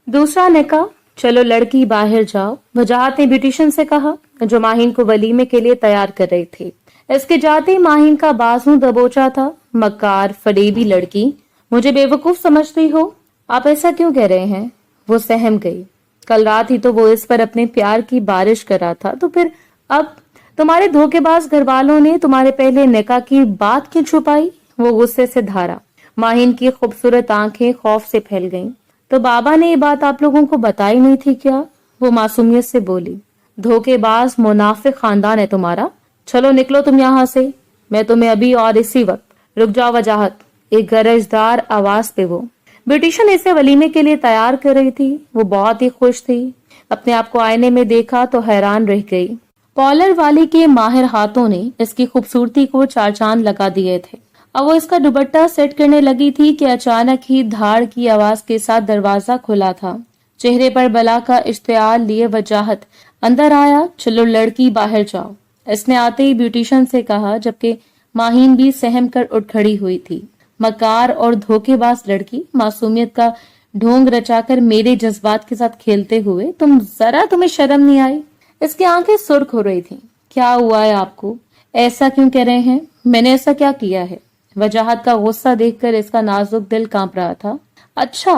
दूसरा निकाह, चलो लड़की बाहर जाओ, वजाहत ने ब्यूटिशियन से कहा जो माहिन को वलीमे के लिए तैयार कर रही थी। इसके जाते ही माहिन का बाजू दबोचा था। मक्कार फरेबी लड़की, मुझे बेवकूफ समझती हो? आप ऐसा क्यों कह रहे हैं? वो सहम गई। कल रात ही तो वो इस पर अपने प्यार की बारिश कर रहा था, तो फिर अब तुम्हारे धोखेबाज घर वालों ने तुम्हारे पहले निकाह की बात क्यों छुपाई? वो गुस्से से धारा। माहिन की खूबसूरत आंखें खौफ से फैल गईं। तो बाबा ने ये बात आप लोगों को बताई नहीं थी क्या? वो मासूमियत से बोली। धोखेबाज मुनाफिक खानदान है तुम्हारा। चलो निकलो तुम यहाँ से, मैं तुम्हें अभी और इसी वक्त। रुक जाओ वजाहत, एक गरजदार आवाज पे वो ब्यूटिशियन इसे वलीमे के लिए तैयार कर रही थी। वो बहुत ही खुश थी। अपने आप को आईने में देखा तो हैरान रह गई। कॉलर वाली के माहिर हाथों ने इसकी खूबसूरती को चार चांद लगा दिए थे। अब वो इसका दुपट्टा सेट करने लगी थी कि अचानक ही धाड़ की आवाज के साथ दरवाजा खुला था। चेहरे पर बला का इश्तियाल लिए वजाहत अंदर आया। चलो लड़की बाहर जाओ, इसने आते ही ब्यूटिशियन से कहा, जबकि माहीन भी सहम कर उठ खड़ी हुई थी। मकार और धोखेबाज लड़की, मासूमियत का ढोंग रचाकर मेरे जज्बात के साथ खेलते हुए तुम्हें शर्म नहीं आई? इसकी आंखें सुर्ख हो रही थीं। क्या हुआ है आपको? ऐसा क्यों कह रहे हैं? मैंने ऐसा क्या किया है? वजाहत का गुस्सा देखकर इसका नाजुक दिल कांप रहा था। अच्छा,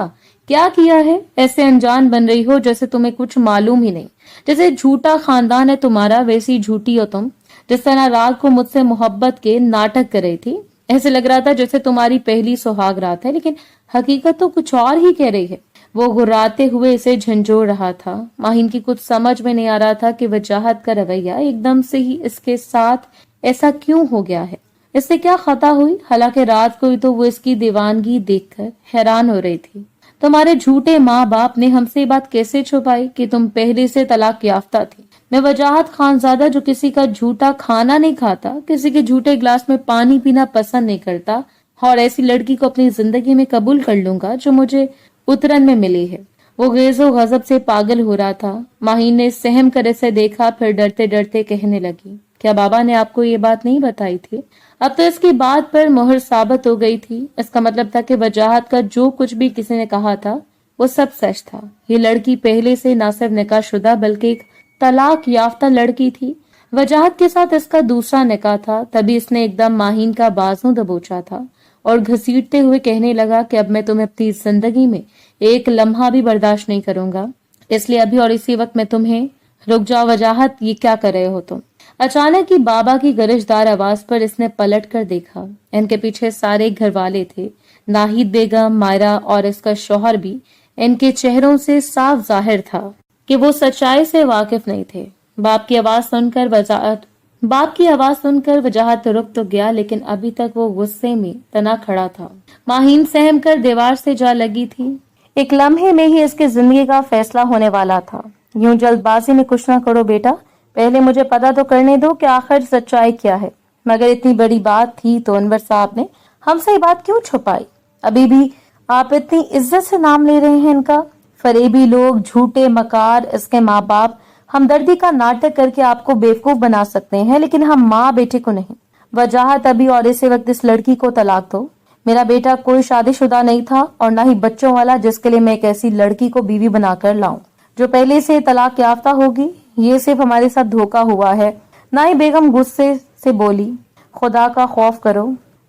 क्या किया है? ऐसे अनजान बन रही हो जैसे तुम्हें कुछ मालूम ही नहीं। जैसे झूठा खानदान है तुम्हारा, वैसी झूठी हो तुम। जिस तरह रात को मुझसे मोहब्बत के नाटक कर रही थी, ऐसे लग रहा था जैसे तुम्हारी पहली सुहाग रात है, लेकिन हकीकत तो कुछ और ही कह रही है। वो गुर्राते हुए इसे झंझोड़ रहा था। माहिन की कुछ समझ में नहीं आ रहा था कि वजाहत का रवैया एकदम से ही इसके साथ ऐसा क्यों हो गया है। इससे क्या खता हुई? हालांकि रात को ही तो वो इसकी दीवानगी देखकर हैरान हो रही थी। तुम्हारे झूठे माँ बाप ने हमसे बात कैसे छुपाई कि तुम पहले से तलाक याफ्ता थी? मैं वजाहत खानजादा जो किसी का झूठा खाना नहीं खाता, किसी के झूठे ग्लास में पानी पीना पसंद नहीं करता, और ऐसी लड़की को अपनी जिंदगी में कबूल कर लूंगा जो मुझे उतरन में मिली है। वो गेजो गजब से पागल हो रहा था। माहीन ने सहम कर इसे देखा, फिर डरते डरते कहने लगी, क्या बाबा ने आपको ये बात नहीं बताई थी? अब तो इसकी बात पर मोहर साबित हो गई थी। इसका मतलब था कि वजाहत का जो कुछ भी किसी ने कहा था वो सब सच था। ये लड़की पहले से ना सिर्फ निकाह शुदा बल्कि एक तलाक याफ्ता लड़की थी। वजाहत के साथ इसका दूसरा निकाह था। तभी इसने एकदम माहीन का बाजू दबोचा था और घसीटते हुए कहने लगा कि अब मैं तुम्हें अपनी जिंदगी में एक लम्हा भी बर्दाश्त नहीं करूंगा, इसलिए अभी और इसी वक्त मैं तुम्हें। रुक जाओ वजाहत, ये क्या कर रहे हो तुम? अचानक ही बाबा की गरजदार आवाज पर इसने पलट कर देखा। इनके पीछे सारे घर वाले थे। नाहिद बेगम, मायरा और इसका शौहर भी। इनके चेहरों से साफ जाहिर था कि वो सच्चाई से वाकिफ नहीं थे। बाप की आवाज सुनकर वजाहत रुक तो गया, लेकिन अभी तक वो गुस्से में तना खड़ा था। माहीन सहम कर दीवार से जा लगी थी। एक लम्हे में ही इसकी जिंदगी का फैसला होने वाला था। यूं जल्दबाजी में कुछ ना करो बेटा, पहले मुझे पता तो करने दो कि आखिर सच्चाई क्या है। मगर इतनी बड़ी बात थी तो अनवर साहब ने हमसे ये बात क्यों छुपाई? अभी भी आप इतनी इज्जत से नाम ले रहे हैं इनका। फरेबी लोग, झूठे मकार, इसके माँ बाप हमदर्दी का नाटक करके आपको बेवकूफ बना सकते हैं, लेकिन हम माँ बेटे को नहीं। वजाहत, अभी और इसी वक्त इस लड़की को तलाक दो। मेरा बेटा कोई शादीशुदा नहीं था और ना ही बच्चों वाला जिसके लिए मैं एक ऐसी लड़की को बीवी बनाकर लाऊं जो पहले से तलाक याफ्ता होगी। ये सिर्फ हमारे साथ धोखा हुआ है। ना ही बेगम गुस्से से बोली, खुदा का खौफ करो,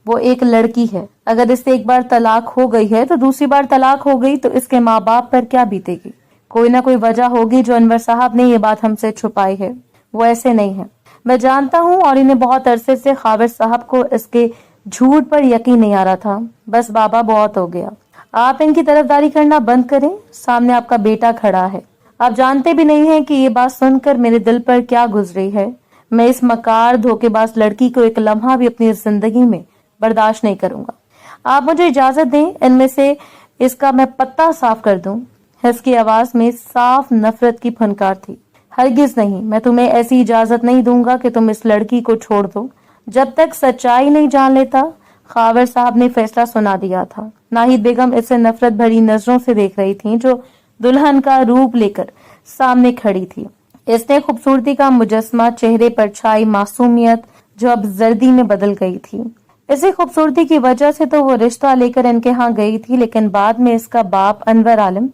वो एक लड़की है। अगर इससे एक बार तलाक हो गई है तो दूसरी बार तलाक हो गई तो इसके माँ बाप पर क्या बीतेगी? कोई ना कोई वजह होगी जो अनवर साहब ने ये बात हमसे छुपाई है। वो ऐसे नहीं है, मैं जानता हूँ, और इन्हें बहुत अरसे से खाविर साहब को इसके झूठ पर यकीन नहीं आ रहा था। बस बाबा, बहुत हो गया। आप इनकी तरफदारी करना बंद करें। सामने आपका बेटा खड़ा है। आप जानते भी नहीं हैं कि ये बात सुनकर मेरे दिल पर क्या गुजरी है। मैं इस मकार धोखेबाज लड़की को एक लम्हा भी अपनी जिंदगी में बर्दाश्त नहीं करूंगा। आप मुझे इजाजत दें, इनमें से इसका मैं पत्ता साफ कर दूं। इसकी आवाज में साफ नफरत की फनकार थी। हरगिज नहीं, मैं तुम्हें ऐसी इजाजत नहीं दूंगा कि तुम इस लड़की को छोड़ दो जब तक सच्चाई नहीं जान लेता। खावर साहब ने फैसला सुना दिया था। नाहिद बेगम इसे नफरत भरी नजरों से देख रही थी, जो दुल्हन का रूप लेकर सामने खड़ी थी। इसने खूबसूरती का मुजस्मा, चेहरे पर छाई मासूमियत जो अब जर्दी में बदल गई थी। इसी खूबसूरती की वजह से तो वो रिश्ता लेकर इनके यहाँ गई थी, लेकिन बाद में इसका बाप अनवर आलम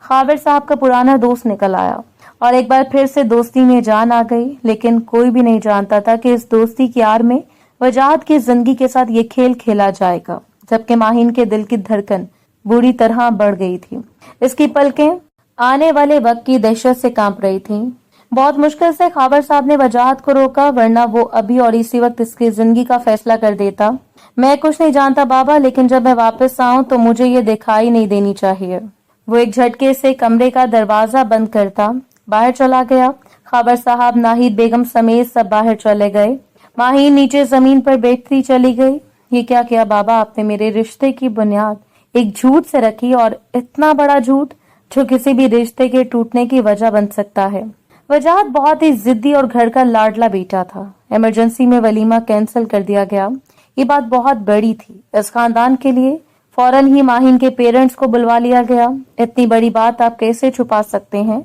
खावर साहब का पुराना दोस्त निकल आया और एक बार फिर से दोस्ती में जान आ गई। लेकिन कोई भी नहीं जानता था कि इस दोस्ती की आड़ में वजाहत की जिंदगी के साथ ये खेल खेला जाएगा। जबकि माहिन के दिल की धड़कन बुरी तरह बढ़ गई थी। इसकी पलकें आने वाले वक्त की दहशत से कांप रही थीं। बहुत मुश्किल से खावर साहब ने वजाहत को रोका, वरना वो अभी और इसी वक्त इसकी जिंदगी का फैसला कर देता। मैं कुछ नहीं जानता बाबा, लेकिन जब मैं वापस आऊं तो मुझे ये दिखाई नहीं देनी चाहिए। वो एक झटके से कमरे का दरवाजा बंद करता बाहर चला गया। खावर साहब नाहिद बेगम समेत सब बाहर चले गए। माहीन नीचे जमीन पर बैठती चली गई। ये क्या किया बाबा, आपने मेरे रिश्ते की बुनियाद एक झूठ से रखी, और इतना बड़ा झूठ जो किसी भी रिश्ते के टूटने की वजह बन सकता है। वजाहत बहुत ही जिद्दी और घर का लाडला बेटा था। इमरजेंसी में वलीमा कैंसिल कर दिया गया। ये बात बहुत बड़ी थी इस खानदान के लिए। फौरन ही माहिन के पेरेंट्स को बुलवा लिया गया। इतनी बड़ी बात आप कैसे छुपा सकते हैं?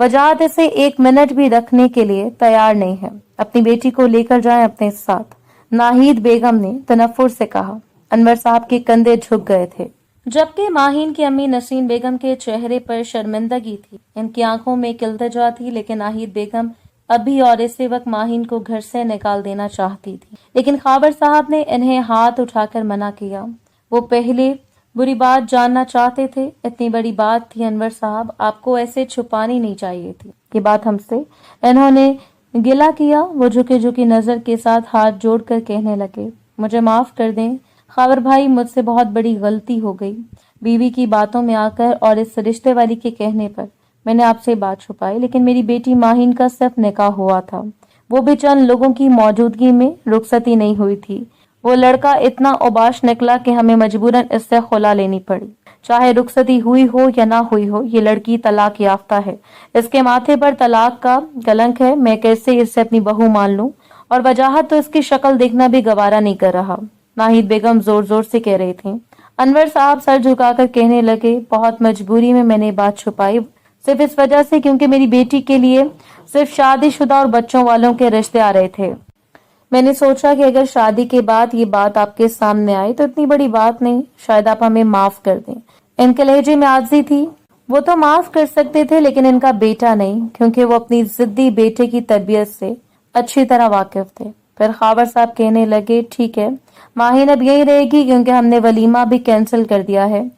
वजाहत इसे एक मिनट भी रखने के लिए तैयार नहीं है। अपनी बेटी को लेकर जाएं अपने साथ, नाहिद बेगम ने तनफ्फुर से कहा। अनवर साहब के कंधे झुक गए थे, जबकि माहिन की अम्मी नसीन बेगम के चेहरे पर शर्मिंदगी थी। इनकी आंखों में किल्तजा थी। लेकिन नाहिद बेगम अभी और इसी वक्त माहिन को घर से निकाल देना चाहती थी। लेकिन खावर साहब ने इन्हें हाथ उठाकर मना किया। वो पहले बुरी बात जानना चाहते थे। इतनी बड़ी बात थी अनवर साहब, आपको ऐसे छुपानी नहीं चाहिए थी ये बात हमसे। इन्होंने गिला किया। वो झुकी झुकी नजर के साथ हाथ जोड़कर कहने लगे, मुझे माफ कर दें खावर भाई, मुझसे बहुत बड़ी गलती हो गई। बीवी की बातों में आकर और इस रिश्ते वाली के कहने पर मैंने आपसे बात छुपाई। लेकिन मेरी बेटी माहिन का सिर्फ निकाह हुआ था, वो भी चंद लोगों की मौजूदगी में। रुखसती नहीं हुई थी। वो लड़का इतना औबाश निकला कि हमें मजबूरन इससे खुला लेनी पड़ी। चाहे रुखसती हुई हो या ना हुई हो, ये लड़की तलाक याफ्ता है। इसके माथे पर तलाक का कलंक है। मैं कैसे इससे अपनी बहू मान लूं? और वजाहत तो इसकी शक्ल देखना भी गवारा नहीं कर रहा, नाहिद बेगम जोर जोर से कह रही थी। अनवर साहब सर झुकाकर कहने लगे, बहुत मजबूरी में मैंने बात छुपाई, सिर्फ इस वजह से क्योंकि मेरी बेटी के लिए सिर्फ शादीशुदा और बच्चों वालों के रिश्ते आ रहे थे। मैंने सोचा कि अगर शादी के बाद ये बात आपके सामने आई तो इतनी बड़ी बात नहीं, शायद आप हमें माफ कर दें। इनके लहजे में आर्जी थी। वो तो माफ कर सकते थे, लेकिन इनका बेटा नहीं, क्योंकि वो अपनी जिद्दी बेटे की तरबियत से अच्छी तरह वाकिफ थे। फिर खावर साहब कहने लगे, ठीक है, माहिन अब यही रहेगी क्योंकि हमने वलीमा भी कैंसिल कर दिया है।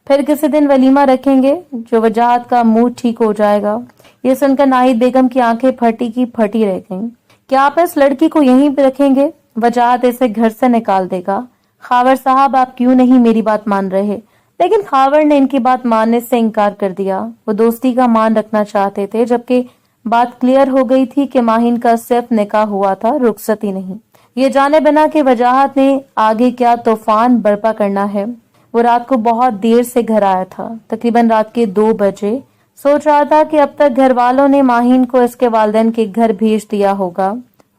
फिर किसी दिन वलीमा रखेंगे जो वजाहत का मूड ठीक हो जाएगा। ये सुनकर नाहिद बेगम की आंखें फटी की फटी रह गईं। क्या आप इस लड़की को यहीं पे रखेंगे? वजाहत इसे घर से निकाल देगा। खावर साहब, आप क्यों नहीं मेरी बात मान रहे? लेकिन खावर ने इनकी बात मानने से इनकार कर दिया। वो दोस्ती का मान रखना चाहते थे, जबकि बात क्लियर हो गई थी कि माहिन का सिर्फ निकाह हुआ था, रुखसती नहीं। ये जाने बिना कि वजाहत ने आगे क्या तूफान बर्पा करना है। वो रात को बहुत देर से घर आया था, तकरीबन रात के 2 बजे। सोच रहा था कि अब तक घर वालों ने माहिन को इसके वालिदैन के घर भेज दिया होगा।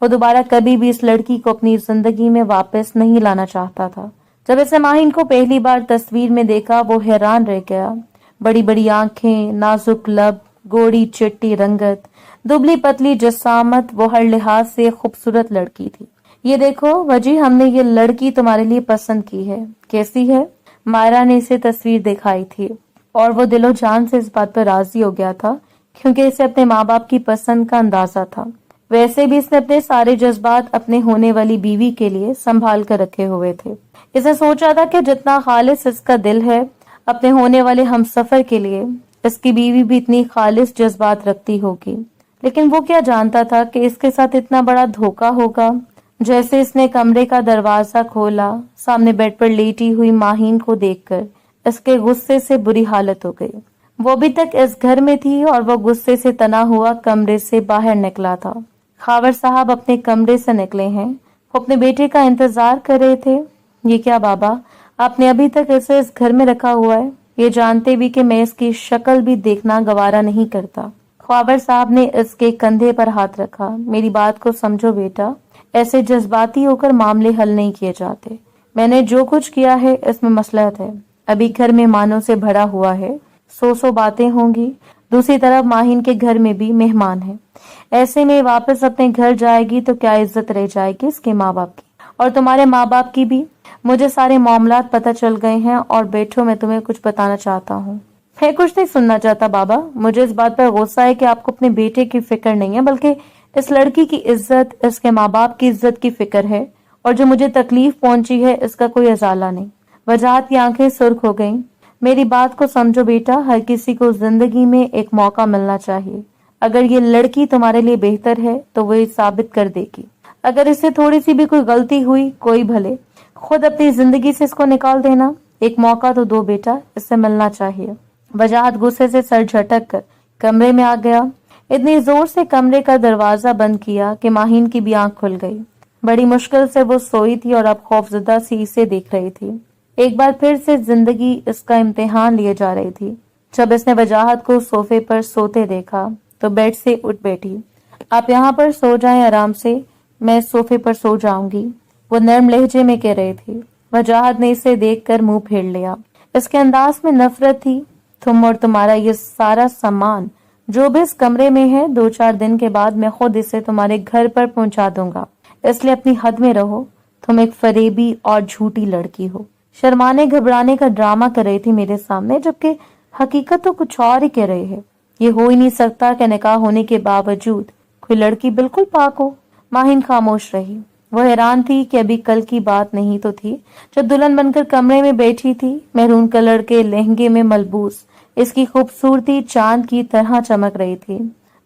वो दोबारा कभी भी इस लड़की को अपनी जिंदगी में वापस नहीं लाना चाहता था। जब इसे माहिन को पहली बार तस्वीर में देखा, वो हैरान रह गया। बड़ी बड़ी आंखें, नाजुक लब, गोरी चिट्टी रंगत, दुबली पतली जसामत, वो हर लिहाज से खूबसूरत लड़की थी। ये देखो वजी, हमने ये लड़की तुम्हारे लिए पसंद की है, कैसी है? मायरा ने इसे तस्वीर दिखाई थी और वो दिलो जान से इस बात पर राजी हो गया था, क्योंकि इसे अपने माँ बाप की पसंद का अंदाजा था। वैसे भी इसने अपने सारे जज्बात अपने होने वाली बीवी के लिए संभाल कर रखे हुए थे। इसे सोचा था कि जितना खालिस इसका दिल है अपने होने वाले हमसफर के लिए, इसकी बीवी भी इतनी खालिस जज्बात रखती होगी। लेकिन वो क्या जानता था कि इसके साथ इतना बड़ा धोखा होगा। जैसे इसने कमरे का दरवाजा खोला, सामने बेड पर लेटी हुई माहिन को देखकर इसके गुस्से से बुरी हालत हो गई। वो अभी तक इस घर में थी और वो गुस्से से तना हुआ कमरे से बाहर निकला था। खावर साहब अपने कमरे से निकले हैं। वो अपने बेटे का इंतजार कर रहे थे। ये क्या बाबा, आपने अभी तक इसे इस घर में रखा हुआ है, ये जानते भी कि मैं इसकी शक्ल भी देखना गवारा नहीं करता। खावर साहब ने इसके कंधे पर हाथ रखा। मेरी बात को समझो बेटा, ऐसे जज्बाती होकर मामले हल नहीं किए जाते। मैंने जो कुछ किया है इसमें मसलहत है। अभी घर में मानों से भरा हुआ है, 100 बातें होंगी। दूसरी तरफ माहिन के घर में भी मेहमान है। ऐसे में वापस अपने घर जाएगी तो क्या इज्जत रह जाएगी इसके माँ बाप की, और तुम्हारे माँ बाप की भी। मुझे सारे मामलात पता चल गए हैं और बैठो, मैं तुम्हें कुछ बताना चाहता हूँ। میں کچھ نہیں سننا چاہتا بابا. مجھے اس بات پر غصہ ہے کہ آپ کو اپنے بیٹے کی فکر نہیں ہے، بلکہ اس لڑکی کی عزت، اس کے ماں باپ کی عزت کی فکر ہے، اور جو مجھے تکلیف پہنچی ہے اس کا کوئی ازالہ نہیں. وجاہت کی آنکھیں سرخ ہو گئیں. میری بات کو سمجھو بیٹا، ہر کسی کو زندگی میں ایک موقع ملنا چاہیے. اگر یہ لڑکی تمہارے لیے بہتر ہے تو وہ یہ ثابت کر دے گی. اگر اس سے تھوڑی سی بھی کوئی غلطی ہوئی، کوئی بھلے خود اپنی زندگی سے اس کو نکال دینا. ایک موقع تو دو بیٹا، اس سے ملنا چاہیے. وجاہت غصے سے سر جھٹک کر کمرے میں آ گیا. اتنی زور سے کمرے کا دروازہ بند کیا کہ ماہین کی بھی آنکھ کھل گئی. بڑی مشکل سے وہ سوئی تھی اور اب خوفزدہ سی اسے دیکھ رہی تھی. ایک بار پھر سے زندگی اس کا امتحان لیے جا رہی تھی. جب اس نے وجاہت کو صوفے پر سوتے دیکھا تو بیڈ سے اٹھ بیٹھی. آپ یہاں پر سو جائیں آرام سے، میں صوفے پر سو جاؤں گی، وہ نرم لہجے میں کہہ رہی تھی. وجاہت نے اسے دیکھ کر منہ پھیر لیا. اس کے انداز میں نفرت تھی. تم اور تمہارا یہ سارا سامان جو بھی اس کمرے میں ہے، 2-4 دن کے بعد میں خود اسے تمہارے گھر پر پہنچا دوں گا. اس لیے اپنی حد میں رہو. تم ایک فریبی اور جھوٹی لڑکی ہو. شرمانے گھبرانے کا ڈرامہ کر رہی تھی میرے سامنے، جبکہ حقیقت تو کچھ اور ہی کہہ رہی ہے. یہ ہو ہی نہیں سکتا کہ نکاح ہونے کے باوجود کوئی لڑکی بالکل پاک ہو. ماہین خاموش رہی. وہ حیران تھی کہ ابھی کل کی بات نہیں تو تھی جب دلہن بن کر کمرے میں بیٹھی تھی. میرون کلر کے لہنگے میں ملبوس اس کی خوبصورتی چاند کی طرح چمک رہی تھی.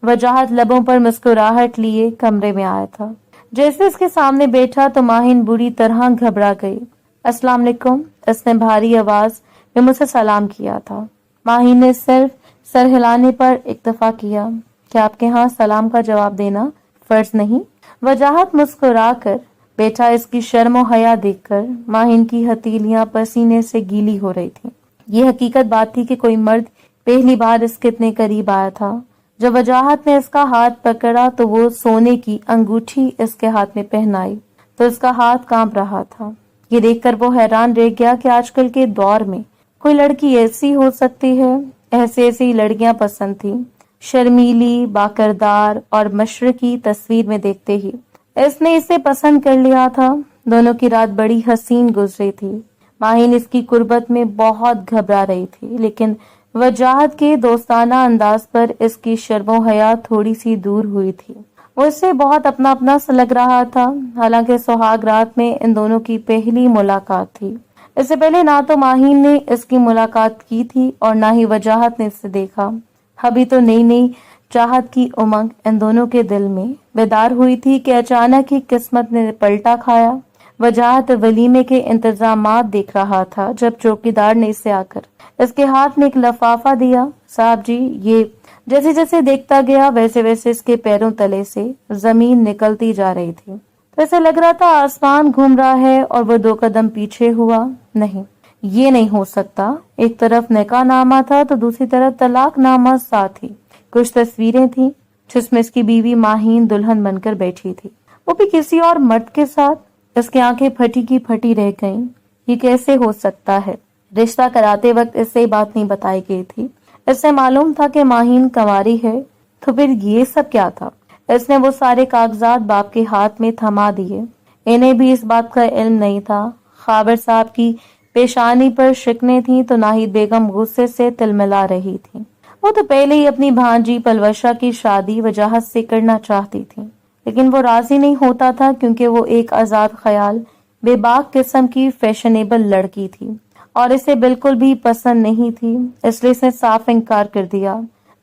وجاہت لبوں پر مسکراہٹ لیے کمرے میں آیا تھا. جیسے اس کے سامنے بیٹھا تو ماہین بری طرح گھبرا گئی. السلام علیکم، اس نے بھاری آواز میں مجھ سے سلام کیا تھا. ماہین نے صرف سر ہلانے پر اکتفا کیا. کیا آپ کے ہاں سلام کا جواب دینا فرض نہیں؟ وجاہت مسکرا کر بیٹھا. اس کی شرم و حیا دیکھ کر ماہین کی ہتھیلیاں پسینے سے گیلی ہو رہی تھیں. یہ حقیقت بات تھی کہ کوئی مرد پہلی بار اس کے اتنے قریب آیا تھا. جب وجاہت نے اس کا ہاتھ پکڑا تو وہ سونے کی انگوٹھی اس کے ہاتھ میں پہنائی تو اس کا ہاتھ کانپ رہا تھا. یہ دیکھ کر وہ حیران رہ گیا کہ آج کل کے دور میں کوئی لڑکی ایسی ہو سکتی ہے. ایسی لڑکیاں پسند تھیں، شرمیلی، باکردار اور مشرقی تصویر میں دیکھتے ہی اس نے اسے پسند کر لیا تھا. دونوں کی رات بڑی حسین گزری تھی. ماہین اس کی قربت میں بہت گھبرا رہی تھی، لیکن وجاہت کے دوستانہ انداز پر اس کی شرم و حیا تھوڑی سی دور ہوئی تھی. وہ اس سے بہت اپنا اپنا سا لگ رہا تھا. حالانکہ سہاگ رات میں ان دونوں کی پہلی ملاقات تھی. اس سے پہلے نہ تو ماہین نے اس کی ملاقات کی تھی اور نہ ہی وجاہت نے اسے دیکھا. ابھی تو نئی نئی چاہت کی امنگ ان دونوں کے دل میں بیدار ہوئی تھی کہ اچانک ہی قسمت نے پلٹا کھایا. وجاہت ولیمے کے انتظامات دیکھ رہا تھا جب چوکیدار نے اسے آ کر اس کے ہاتھ میں ایک لفافہ دیا. صاحب جی. یہ جیسے جیسے دیکھتا گیا ویسے ویسے اس کے پیروں تلے سے زمین نکلتی جا رہی تھی. ویسے لگ رہا تھا آسمان گھوم رہا ہے اور وہ 2 قدم پیچھے ہوا. نہیں، یہ نہیں ہو سکتا. ایک طرف نکاح نامہ تھا تو دوسری طرف طلاق نامہ ساتھ ہی. کچھ تصویریں تھیں جس میں اس کی بیوی ماہین دلہن بن کر بیٹھی تھی، وہ بھی کسی اور مرد کے ساتھ. اس کی آنکھیں پھٹی کی پھٹی رہ گئیں. یہ کیسے ہو سکتا ہے؟ رشتہ کراتے وقت اس سے بات نہیں بتائی گئی تھی. اس سے معلوم تھا کہ ماہین کنواری ہے، تو پھر یہ سب کیا تھا؟ اس نے وہ سارے کاغذات باپ کے ہاتھ میں تھما دیے. انہیں بھی اس بات کا علم نہیں تھا. خاور صاحب کی پیشانی پر شکنیں تھیں تو ناہید بیگم غصے سے تلملا رہی تھی. وہ تو پہلے ہی اپنی بھانجی پلوشا کی شادی وجاہت سے کرنا چاہتی تھی، لیکن وہ راضی نہیں ہوتا تھا کیونکہ وہ ایک آزاد خیال، بے باک قسم کی فیشنیبل لڑکی تھی اور اسے بالکل بھی پسند نہیں تھی. اس لیے اس نے صاف انکار کر دیا.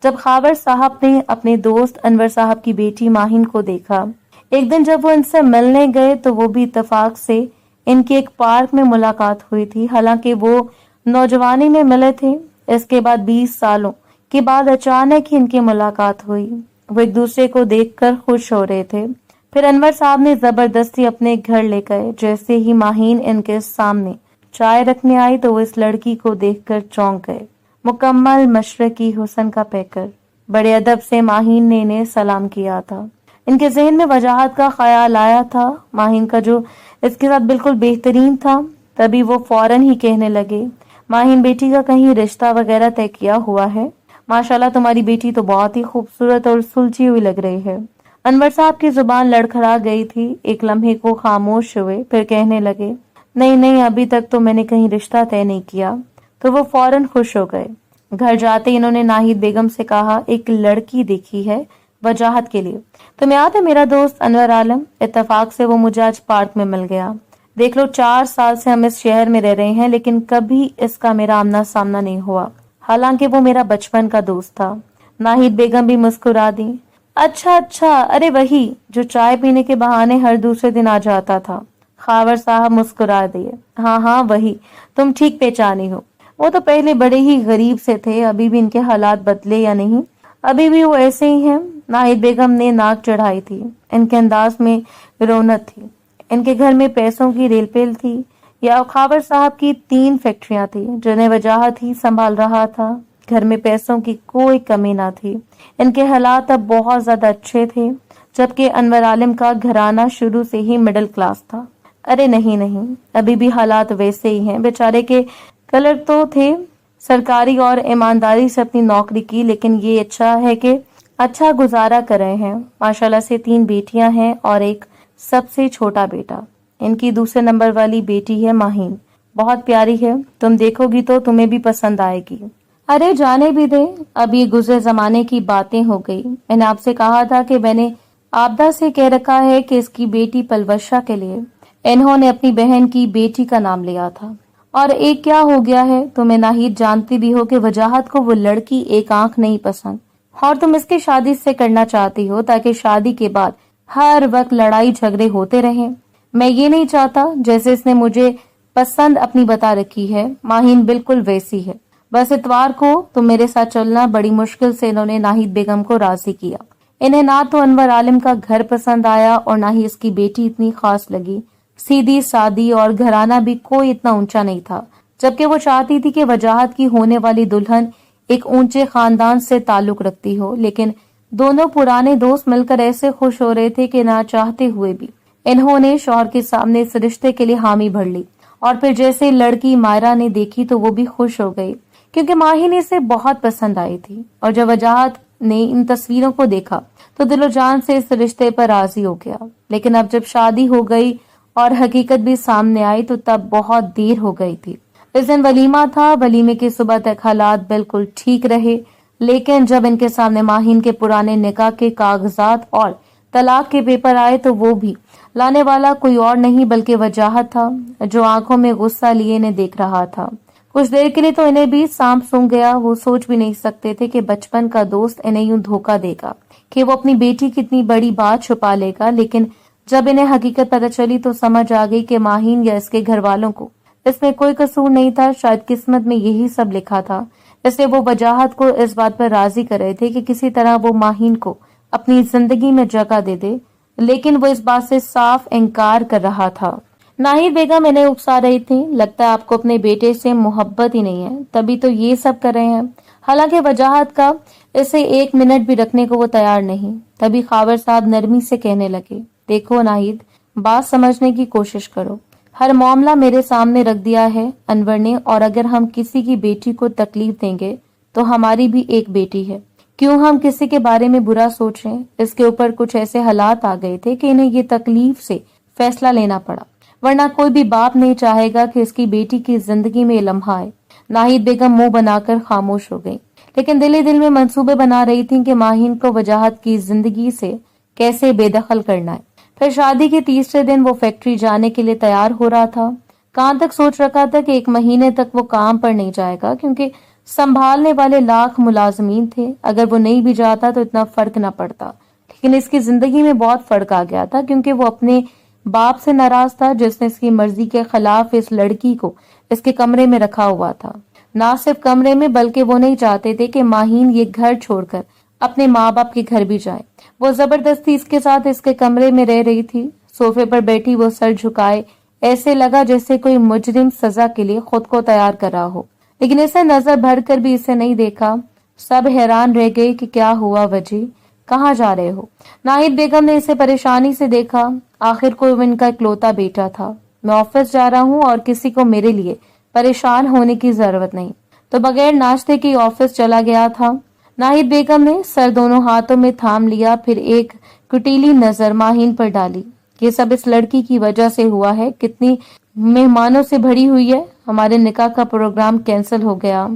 جب خاور صاحب نے اپنے دوست انور صاحب کی بیٹی ماہین کو دیکھا، ایک دن جب وہ ان سے ملنے گئے تو وہ بھی اتفاق سے ان کی ایک پارک میں ملاقات ہوئی تھی. حالانکہ وہ نوجوانی میں ملے تھے. اس کے بعد 20 سالوں کے بعد اچانک ہی ان کی ملاقات ہوئی. وہ ایک دوسرے کو دیکھ کر خوش ہو رہے تھے. پھر انور صاحب نے زبردستی اپنے گھر لے گئے. جیسے ہی ماہین ان کے سامنے چائے رکھنے آئی تو وہ اس لڑکی کو دیکھ کر چونک گئے. مکمل مشرقی حسن کا پیکر. بڑے ادب سے ماہین نے انہیں سلام کیا تھا. ان کے ذہن میں وجاہت کا خیال آیا تھا، ماہین کا، جو اس کے ساتھ بالکل بہترین تھا. تبھی وہ فوراً ہی کہنے لگے، ماہین بیٹی کا کہیں رشتہ وغیرہ طے کیا ہوا ہے؟ ماشاءاللہ تمہاری بیٹی تو بہت ہی خوبصورت اور سلجھی ہوئی لگ رہی ہے. انور صاحب کی زبان لڑکھڑا گئی تھی. ایک لمحے کو خاموش ہوئے، پھر کہنے لگے، نہیں ابھی تک تو میں نے کہیں رشتہ طے نہیں کیا. تو وہ فوراً خوش ہو گئے. घर जाते ही इन्होंने नाहिद बेगम से कहा, एक लड़की देखी है वजाहत के लिए। तुम्हें याद है मेरा दोस्त अनवर आलम? इत्तेफाक से वो मुझे आज पार्क में मिल गया। देख लो 4 साल से हम इस शहर में रह रहे हैं, लेकिन कभी इसका मेरा आमना सामना नहीं हुआ, हालांकि वो मेरा बचपन का दोस्त था। नाहिद बेगम भी मुस्कुरा दी। अच्छा अच्छा, अरे वही जो चाय पीने के बहाने हर दूसरे दिन आ जाता था। खावर साहब मुस्कुरा दिए। हाँ हाँ वही, तुम ठीक पहचानी हो। वो तो पहले बड़े ही गरीब से थे, अभी भी इनके हालात बदले या नहीं? अभी भी वो ऐसे ही हैं। नाहिद बेगम ने नाक चढ़ाई थी। इनके अंदाज में रौनक थी। इनके घर में पैसों की रेलपेल थी। या खावर साहब की 3 फैक्ट्रियां थी जिन्हें वजाहत ही संभाल रहा था। घर में पैसों की कोई कमी ना थी। इनके हालात अब बहुत ज्यादा अच्छे थे, जबकि अनवर आलिम का घराना शुरू से ही मिडिल क्लास था। अरे नहीं नहीं, अभी भी हालात वैसे ही हैं। बेचारे के कलर तो थे, सरकारी और ईमानदारी से अपनी नौकरी की, लेकिन ये अच्छा है कि अच्छा गुजारा कर रहे हैं। माशाल्लाह से 3 बेटियां हैं और एक सबसे छोटा बेटा। इनकी दूसरे नंबर वाली बेटी है माहीन, बहुत प्यारी है। तुम देखोगी तो तुम्हें भी पसंद आएगी। अरे जाने भी दे, अब ये गुजरे जमाने की बातें हो गई। मैंने आपसे कहा था कि मैंने आपदा से कह रखा है कि इसकी बेटी पलवशा के लिए इन्होंने अपनी बहन की बेटी का नाम लिया था। और एक क्या हो गया है, तुम्हें नाहिद जानती भी हो कि वजाहत को वो लड़की एक आंख नहीं पसंद, और तुम इसकी शादी से करना चाहती हो ताकि शादी के बाद हर वक्त लड़ाई झगड़े होते रहें। मैं ये नहीं चाहता जैसे इसने मुझे पसंद अपनी बता रखी है। माहीन बिल्कुल वैसी है। बस इतवार को तुम मेरे साथ चलना। बड़ी मुश्किल से इन्होंने नाहिद बेगम को राजी किया। इन्हें ना तो अनवर आलिम का घर पसंद आया और ना ही इसकी बेटी इतनी खास लगी। सीधी सादी और घराना भी कोई इतना ऊंचा नहीं था, जबकि वो चाहती थी कि वजाहत की होने वाली दुल्हन एक ऊंचे खानदान से ताल्लुक रखती हो। लेकिन दोनों पुराने दोस्त मिलकर ऐसे खुश हो रहे थे कि ना चाहते हुए भी इन्होंने शौहर के सामने इस रिश्ते के लिए हामी भर ली। और फिर जैसे लड़की मायरा ने देखी तो वो भी खुश हो गई, क्योंकि माही ने इसे बहुत पसंद आई थी। और जब वजाहत ने इन तस्वीरों को देखा तो दिलो जान से इस रिश्ते पर राजी हो गया। लेकिन अब जब शादी हो गई और हकीकत भी सामने आई तो तब बहुत देर हो गई थी। इस दिन वलीमा था। वलीमे की सुबह तक हालात बिल्कुल ठीक रहे, लेकिन जब इनके सामने माहीन के पुराने निकाह के कागजात और तलाक के पेपर आए तो वो भी लाने वाला कोई और नहीं बल्कि वजाहत था, जो आंखों में गुस्सा लिए इन्हें देख रहा था। कुछ देर के लिए तो इन्हें भी सांप सूंघ गया। वो सोच भी नहीं सकते थे कि बचपन का दोस्त इन्हें यूं धोखा देगा, कि वो अपनी बेटी की इतनी बड़ी बात छुपा लेगा। लेकिन जब इन्हें हकीकत पता चली तो समझ आ गई कि माहीन या इसके घर वालों को इसमें कोई कसूर नहीं था। शायद किस्मत में यही सब लिखा था। इसलिए वो वजाहत को इस बात पर राजी कर रहे थे कि किसी तरह वो माहीन को अपनी जिंदगी में जगह दे दे, लेकिन वो इस बात से साफ इनकार कर रहा था। नाहिद बेगम इन्हें उकसा रही थी। लगता है आपको अपने बेटे से मोहब्बत ही नहीं है, तभी तो ये सब कर रहे हैं। हालांकि वजाहत का इसे 1 मिनट भी रखने को वो तैयार नहीं। तभी खावर साहब नरमी से कहने लगे, देखो नाहिद, बात समझने की कोशिश करो। हर मामला मेरे सामने रख दिया है अनवर ने, और अगर हम किसी की बेटी को तकलीफ देंगे तो हमारी भी एक बेटी है। क्यों हम किसी के बारे में बुरा सोचें? इसके ऊपर कुछ ऐसे हालात आ गए थे कि इन्हें ये तकलीफ से फैसला लेना पड़ा, वरना कोई भी बाप नहीं चाहेगा कि इसकी बेटी की जिंदगी में लम्हा आए। नाहिद बेगम मुंह बनाकर खामोश हो गई, लेकिन दिल ही दिल में मंसूबे बना रही थी कि माहीन को वजाहत की जिंदगी से कैसे बेदखल करना है। फिर शादी के तीसरे दिन वो फैक्ट्री जाने के लिए तैयार हो रहा था। कहाँ तक सोच रखा था कि 1 महीने तक वो काम पर नहीं जाएगा, क्योंकि संभालने वाले लाख मुलाजमीन थे। अगर वो नहीं भी जाता तो इतना फर्क न पड़ता, लेकिन इसकी जिंदगी में बहुत फर्क आ गया था, क्योंकि वो अपने बाप से नाराज था जिसने इसकी मर्जी के खिलाफ इस लड़की को इसके कमरे में रखा हुआ था। ना सिर्फ कमरे में, बल्कि वो नहीं चाहते थे कि माहीन ये घर छोड़कर अपने माँ बाप के घर भी जाए। वो जबरदस्ती इसके साथ इसके कमरे में रह रही थी। सोफे पर बैठी वो सर झुकाए, ऐसे लगा जैसे कोई मुजरिम सजा के लिए खुद को तैयार कर रहा हो। लेकिन इसे नजर भर कर भी इसे नहीं देखा। सब हैरान रह गए कि क्या हुआ वजी, कहाँ जा रहे हो? नाहिद बेगम ने इसे परेशानी से देखा। आखिर कोई इनका इकलौता बेटा था। मैं ऑफिस जा रहा हूँ और किसी को मेरे लिए परेशान होने की जरूरत नहीं। तो बगैर नाश्ते के ऑफिस चला गया था। नाहिद बेगम ने सर दोनों हाथों में थाम लिया, फिर एक कुटीली नजर माहीन पर डाली। ये सब इस लड़की की वजह से हुआ है। कितनी मेहमानों से भरी हुई है। हमारे निकाह का प्रोग्राम कैंसिल हो गया।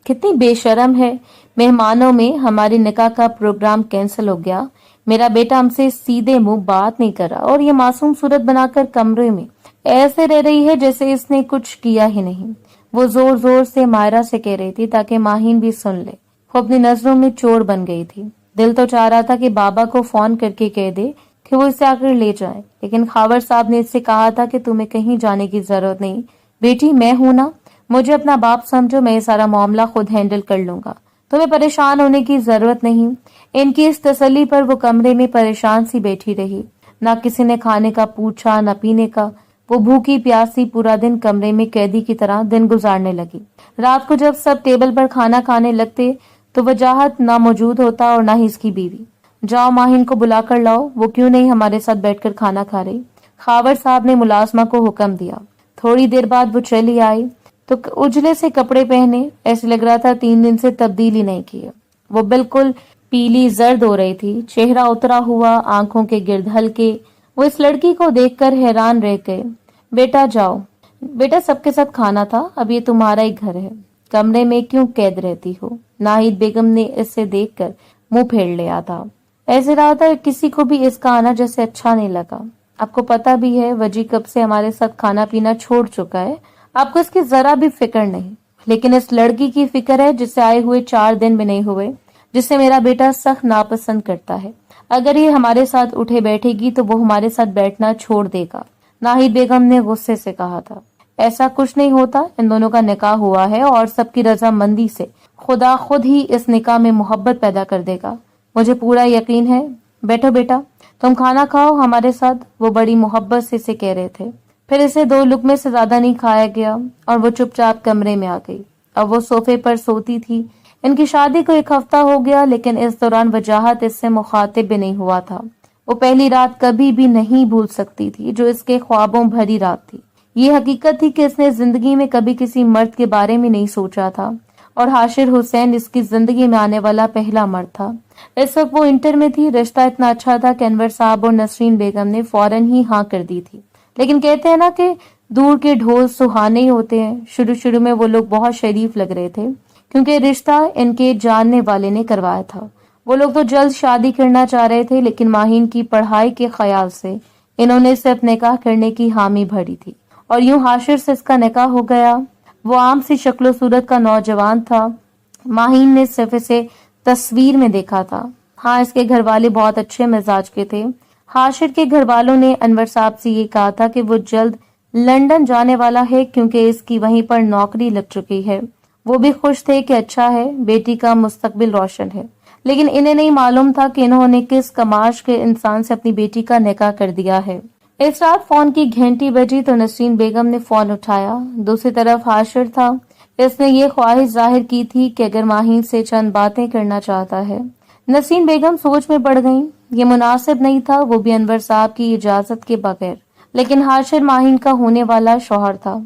कितनी बेशर्म है, मेहमानों में हमारे निकाह का प्रोग्राम कैंसिल हो गया, मेरा बेटा हमसे सीधे मुंह बात नहीं कर रहा और ये मासूम सूरत बनाकर कमरे में ऐसे रह रही है जैसे इसने कुछ किया ही नहीं। वो जोर जोर से मायरा से कह रही थी ताकि माहीन भी सुन ले। वो अपनी नजरों में चोर बन गई थी। दिल तो चाह रहा था कि बाबा को फोन करके कह दे कि वो इसे आकर ले जाए, लेकिन खावर साहब ने इससे कहा था कि तुम्हें कहीं जाने की जरूरत नहीं बेटी, मैं हूं ना, मुझे अपना बाप समझो, मैं ये सारा मामला खुद हैंडल कर लूंगा, तुम्हें परेशान होने की जरूरत नहीं। इनकी इस तसल्ली पर वो कमरे में परेशान सी बैठी रही। ना किसी ने खाने का पूछा, न पीने का। वो भूखी प्यासी पूरा दिन कमरे में कैदी की तरह दिन गुजारने लगी। रात को जब सब टेबल पर खाना खाने लगते तो वजाहत ना मौजूद होता और ना ही इसकी बीवी। जाओ माहिन को बुला कर लाओ, वो क्यों नहीं हमारे साथ बैठकर खाना खा रही। खावर साहब ने मुलाजमा को हुक्म दिया। थोड़ी देर बाद वो चली आई तो उजले से कपड़े पहने, ऐसे लग रहा था 3 दिन से तब्दीली नहीं की है। वो बिल्कुल पीली जर्द हो रही थी, चेहरा उतरा हुआ, आंखों के गिर्द हल्के। वो इस लड़की को देखकर हैरान रह गए। बेटा जाओ, बेटा सबके साथ खाना था, अब ये तुम्हारा ही घर है, कमरे में क्यों कैद रहती हो। नाहिद बेगम ने इससे देखकर मुंह फेर लिया था। ऐसे रहा था किसी को भी इसका आना जैसे अच्छा नहीं लगा। आपको पता भी है वजी कब से हमारे साथ खाना पीना छोड़ चुका है, आपको इसकी जरा भी फिक्र नहीं, लेकिन इस लड़की की फिक्र है जिसे आए हुए 4 दिन भी नहीं हुए, जिसे मेरा बेटा सख्त नापसंद करता है। अगर ये हमारे साथ उठे बैठेगी तो वो हमारे साथ बैठना छोड़ देगा। नाहिद बेगम ने गुस्से से कहा था। ऐसा कुछ नहीं होता, इन दोनों का निकाह हुआ है और सबकी रजामंदी से खुदा खुद ही इस निकाह में मोहब्बत पैदा कर देगा, मुझे पूरा यकीन है। बैठो बेटा, तुम खाना खाओ हमारे साथ, वो बड़ी मोहब्बत से इसे कह रहे थे। फिर इसे 2 लुकमे से ज्यादा नहीं खाया गया और वो चुपचाप कमरे में आ गई। अब वो सोफे पर सोती थी। इनकी शादी को 1 हफ्ता हो गया, लेकिन इस दौरान वजाहत इससे मुखातिब भी नहीं हुआ था। वो पहली रात कभी भी नहीं भूल सकती थी जो इसके ख्वाबों भरी रात थी। ये हकीकत थी कि इसने जिंदगी में कभी किसी मर्द के बारे में नहीं सोचा था और हाशिर हुसैन इसकी जिंदगी में आने वाला पहला मर्द था। इस वक्त वो इंटर में थी। रिश्ता इतना अच्छा था कि अनवर साहब और नसरीन बेगम ने फौरन ही हाँ कर दी थी। लेकिन कहते हैं ना कि दूर के ढोल सुहाने ही होते हैं। शुरू शुरू में वो लोग बहुत शरीफ लग रहे थे क्योंकि रिश्ता इनके जानने वाले ने करवाया था। वो लोग तो जल्द शादी करना चाह रहे थे, लेकिन माहीन की पढ़ाई के ख्याल से इन्होंने सिर्फ निकाह करने की हामी भरी थी और यूं हाशिर से इसका निकाह हो गया। वो आम सी शक्लो सूरत का नौजवान था। माहीन ने सिर्फ इसे तस्वीर में देखा था। हाँ, इसके घर वाले बहुत अच्छे मिजाज के थे। हाशिर के घर वालों ने अनवर साहब से ये कहा था कि वो जल्द लंदन जाने वाला है क्योंकि इसकी वहीं पर नौकरी लग चुकी है। वो भी खुश थे कि अच्छा है, बेटी का मुस्तकबिल रोशन है, लेकिन इन्हें नहीं मालूम था कि इन्होंने किस कमाश के इंसान से अपनी बेटी का निकाह कर दिया है। इस रात फोन की घंटी बजी तो नसरीन बेगम ने फोन उठाया। दूसरी तरफ हाशिर था। इसने ये ख्वाहिश जाहिर की थी कि अगर माहीन से चंद बातें करना चाहता है। नसरीन बेगम सोच में पड़ गईं। ये मुनासिब नहीं था, वो भी अनवर साहब की इजाजत के बगैर, लेकिन हाशिर माहीन का होने वाला शौहर था।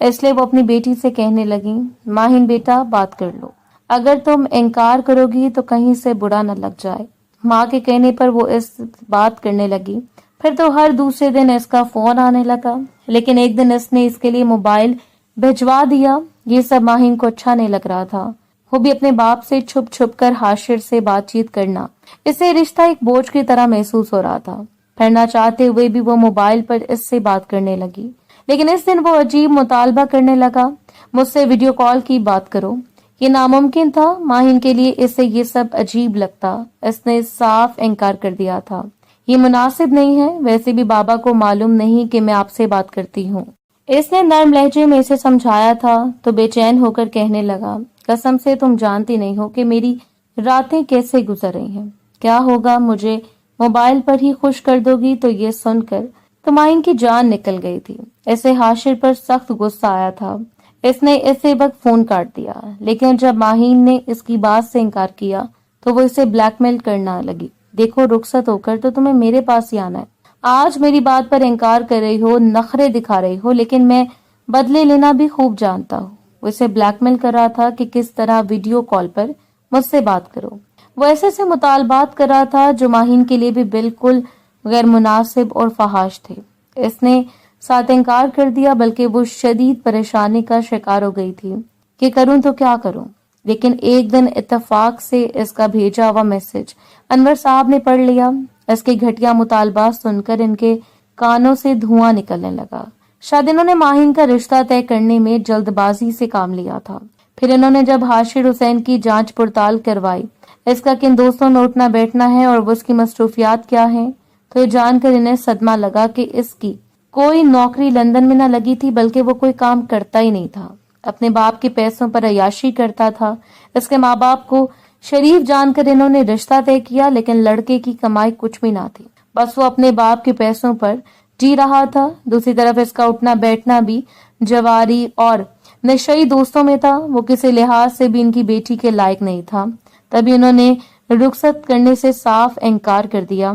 इसलिए वो अपनी बेटी से कहने लगी, माहीन बेटा बात कर लो, अगर तुम इनकार करोगी तो कहीं से बुरा न लग जाए। माँ के कहने पर वो इस बात करने लगी। फिर तो हर दूसरे दिन इसका फोन आने लगा, लेकिन एक दिन इसने इसके लिए मोबाइल भिजवा दिया। ये सब माहीन को अच्छा नहीं लग रहा था। वो भी अपने बाप से छुप छुप कर हाशिर से बातचीत करना, इससे रिश्ता एक बोझ की तरह महसूस हो रहा था। पढ़ना चाहते हुए भी वो मोबाइल पर इससे बात करने लगी, लेकिन इस दिन वो अजीब मुतालबा करने लगा, मुझसे वीडियो कॉल की बात करो। ये नामुमकिन था। माहीन के लिए इससे ये सब अजीब लगता। इसने साफ इनकार कर दिया था, ये मुनासिब नहीं है। वैसे भी बाबा को मालूम नहीं कि मैं आपसे बात करती हूँ। इसने नर्म लहजे में इसे समझाया था तो बेचैन होकर कहने लगा, कसम से तुम जानती नहीं हो कि मेरी रातें कैसे गुजर रही हैं। क्या होगा, मुझे मोबाइल पर ही खुश कर दोगी। तो ये सुनकर तो माहीन की जान निकल गई थी। इसे हाशिर पर सख्त गुस्सा आया था। इसने इसे वक्त फोन काट दिया, लेकिन जब माहीन ने इसकी बात से इनकार किया तो वो इसे ब्लैकमेल करना लगी। देखो, रुखसत होकर तो तुम्हें मेरे पास ही आना है। आज मेरी बात पर इनकार कर रही हो, नखरे दिखा रही हो, लेकिन मैं बदले लेना भी खूब जानता हूँ। वो इसे ब्लैकमेल कर रहा था कि किस तरह वीडियो कॉल पर मुझसे बात करो। वो ऐसे से मुतालबात कर रहा था जो माहीन के लिए भी बिल्कुल गैर मुनासिब और फहाश थे। इसने साथ इनकार कर दिया, बल्कि वो शदीद परेशानी का शिकार हो गई थी कि करूं तो क्या करूं। لیکن ایک دن اتفاق سے اس کا بھیجا ہوا میسج انور صاحب نے پڑھ لیا۔ اس کے گھٹیا مطالبات سن کر ان کے کانوں سے دھواں نکلنے لگا۔ شاید انہوں نے ماہین کا رشتہ طے کرنے میں جلد بازی سے کام لیا تھا۔ پھر انہوں نے جب حاشر حسین کی جانچ پڑتال کروائی، اس کا کن دوستوں میں اٹھنا بیٹھنا ہے اور وہ اس کی مصروفیات کیا ہیں، تو یہ جان کر انہیں صدمہ لگا کہ اس کی کوئی نوکری لندن میں نہ لگی تھی، بلکہ وہ کوئی کام کرتا ہی نہیں تھا، اپنے باپ کے پیسوں پر عیاشی کرتا تھا۔ اس کے ماں باپ کو شریف جان کر انہوں نے رشتہ طے کیا، لیکن لڑکے کی کمائی کچھ بھی نہ تھی، بس وہ اپنے باپ کے پیسوں پر جی رہا تھا۔ دوسری طرف اس کا اٹھنا بیٹھنا بھی جواری اور نشئی دوستوں میں تھا۔ وہ کسی لحاظ سے بھی ان کی بیٹی کے لائق نہیں تھا۔ تبھی انہوں نے رخصت کرنے سے صاف انکار کر دیا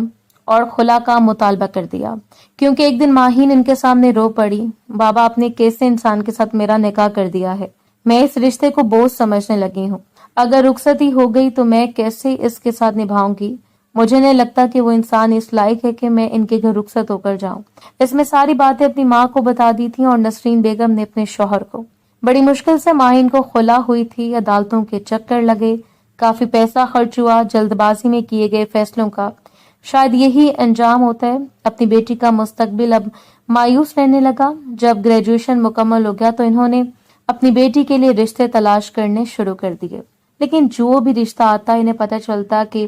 اور خلا کا مطالبہ کر دیا، کیونکہ ایک دن ماہین ان کے سامنے رو پڑی، بابا آپ نے کیسے انسان کے ساتھ میرا نکاح کر دیا ہے، میں اس رشتے کو بوجھ سمجھنے لگی ہوں، اگر رخصتی ہو گئی تو میں کیسے اس کے ساتھ نبھاؤں گی، مجھے نہیں لگتا کہ وہ انسان اس لائق ہے کہ میں ان کے گھر رخصت ہو کر جاؤں۔ اس میں ساری باتیں اپنی ماں کو بتا دی تھیں اور نسرین بیگم نے اپنے شوہر کو۔ بڑی مشکل سے ماہین کو خلا ہوئی تھی، عدالتوں کے چکر لگے، کافی پیسہ خرچ ہوا، جلد بازی میں کیے گئے فیصلوں کا شاید یہی انجام ہوتا ہے۔ اپنی بیٹی کا مستقبل اب مایوس رہنے لگا۔ جب گریجویشن مکمل ہو گیا تو انہوں نے اپنی بیٹی کے لیے رشتے تلاش کرنے شروع کر دیے، لیکن جو بھی رشتہ آتا انہیں پتہ چلتا کہ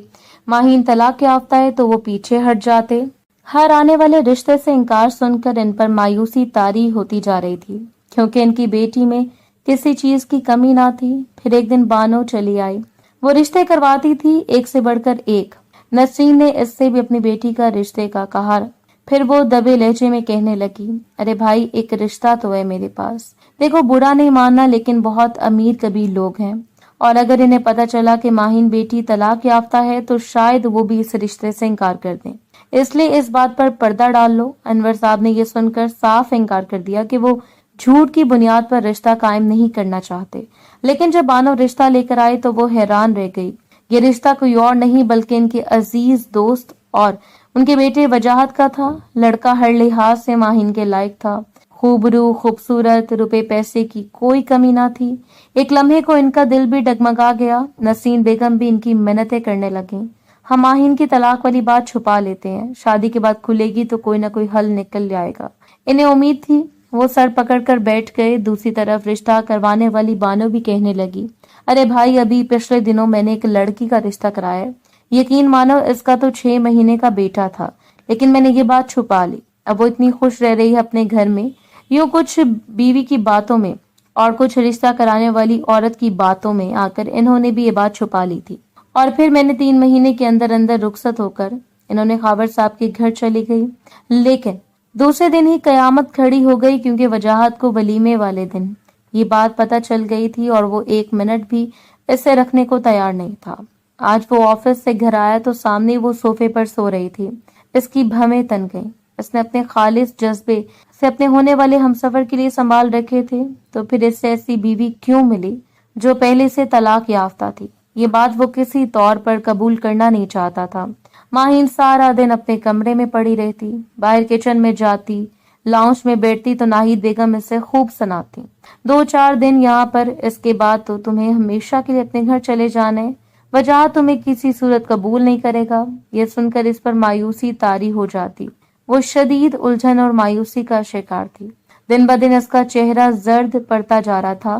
ماہین طلاق یافتہ ہے تو وہ پیچھے ہٹ جاتے۔ ہر آنے والے رشتے سے انکار سن کر ان پر مایوسی طاری ہوتی جا رہی تھی، کیونکہ ان کی بیٹی میں کسی چیز کی کمی نہ تھی۔ پھر ایک دن بانو چلی آئی، وہ رشتے کرواتی تھی، ایک سے بڑھ کر ایک۔ نسرین نے اس سے بھی اپنی بیٹی کا رشتے کا کہا، پھر وہ دبے لہجے میں کہنے لگی، ارے بھائی ایک رشتہ تو ہے میرے پاس، دیکھو برا نہیں ماننا لیکن بہت امیر کبیر لوگ ہیں، اور اگر انہیں پتا چلا کہ ماہین بیٹی طلاق یافتہ ہے تو شاید وہ بھی اس رشتے سے انکار کر دیں، اس لیے اس بات پر پردہ ڈال لو۔ انور صاحب نے یہ سن کر صاف انکار کر دیا کہ وہ جھوٹ کی بنیاد پر رشتہ قائم نہیں کرنا چاہتے، لیکن جب بانو رشتہ لے کر آئی تو وہ حیران رہ گئی۔ یہ رشتہ کوئی اور نہیں بلکہ ان کے عزیز دوست اور ان کے بیٹے وجاہت کا تھا۔ لڑکا ہر لحاظ سے ماہین کے لائق تھا، خوبرو، خوبصورت، روپے پیسے کی کوئی کمی نہ تھی۔ ایک لمحے کو ان کا دل بھی ڈگمگا گیا۔ نسرین بیگم بھی ان کی منتیں کرنے لگیں، ہم ماہین کی طلاق والی بات چھپا لیتے ہیں، شادی کے بعد کھلے گی تو کوئی نہ کوئی حل نکل جائے گا۔ انہیں امید تھی، وہ سر پکڑ کر بیٹھ گئے۔ دوسری طرف رشتہ کروانے والی بانو بھی کہنے لگی، ارے بھائی ابھی پچھلے دنوں میں نے ایک لڑکی کا رشتہ کرایا، یقین مانو اس کا تو 6 مہینے کا بیٹا تھا، لیکن میں نے یہ بات چھپا لی۔ اب وہ اتنی خوش رہ رہی ہے اپنے گھر میں، یوں کچھ بیوی کی باتوں میں اور کچھ رشتہ کرانے والی عورت کی باتوں میں آ کر انہوں نے بھی یہ بات چھپا لی تھی، اور پھر میں نے 3 مہینے کے اندر اندر رخصت ہو کر انہوں نے خاور صاحب کے گھر چلی گئی۔ لیکن دوسرے دن ہی قیامت کھڑی ہو گئی، کیونکہ وجاہت کو ولیمے والے دن یہ بات پتہ چل گئی تھی اور وہ 1 منٹ بھی اسے رکھنے کو تیار نہیں تھا۔ آج وہ آفس سے گھر آیا تو سامنے وہ صوفے پر سو رہی تھی۔ اس کی بھویں تن گئیں۔ اس نے اپنے خالص جذبے سے اپنے ہونے والے ہمسفر کے لیے سنبھال رکھے تھے، تو پھر اس سے ایسی بیوی کیوں ملی جو پہلے سے طلاق یافتہ تھی؟ یہ بات وہ کسی طور پر قبول کرنا نہیں چاہتا تھا۔ ماہین سارا دن اپنے کمرے میں پڑی رہتی، باہر کچن میں جاتی، لاؤنج میں بیٹھتی تو ناہید بیگم اس سے خوب سناتی، 2-4 دن یہاں پر، اس کے بعد تو تمہیں ہمیشہ کے لیے اپنے گھر چلے جانا ہے، وجہ تمہیں کسی صورت قبول نہیں کرے گا۔ یہ سن کر اس پر مایوسی طاری ہو جاتی، وہ شدید الجھن اور مایوسی کا شکار تھی۔ دن بدن اس کا چہرہ زرد پڑتا جا رہا تھا،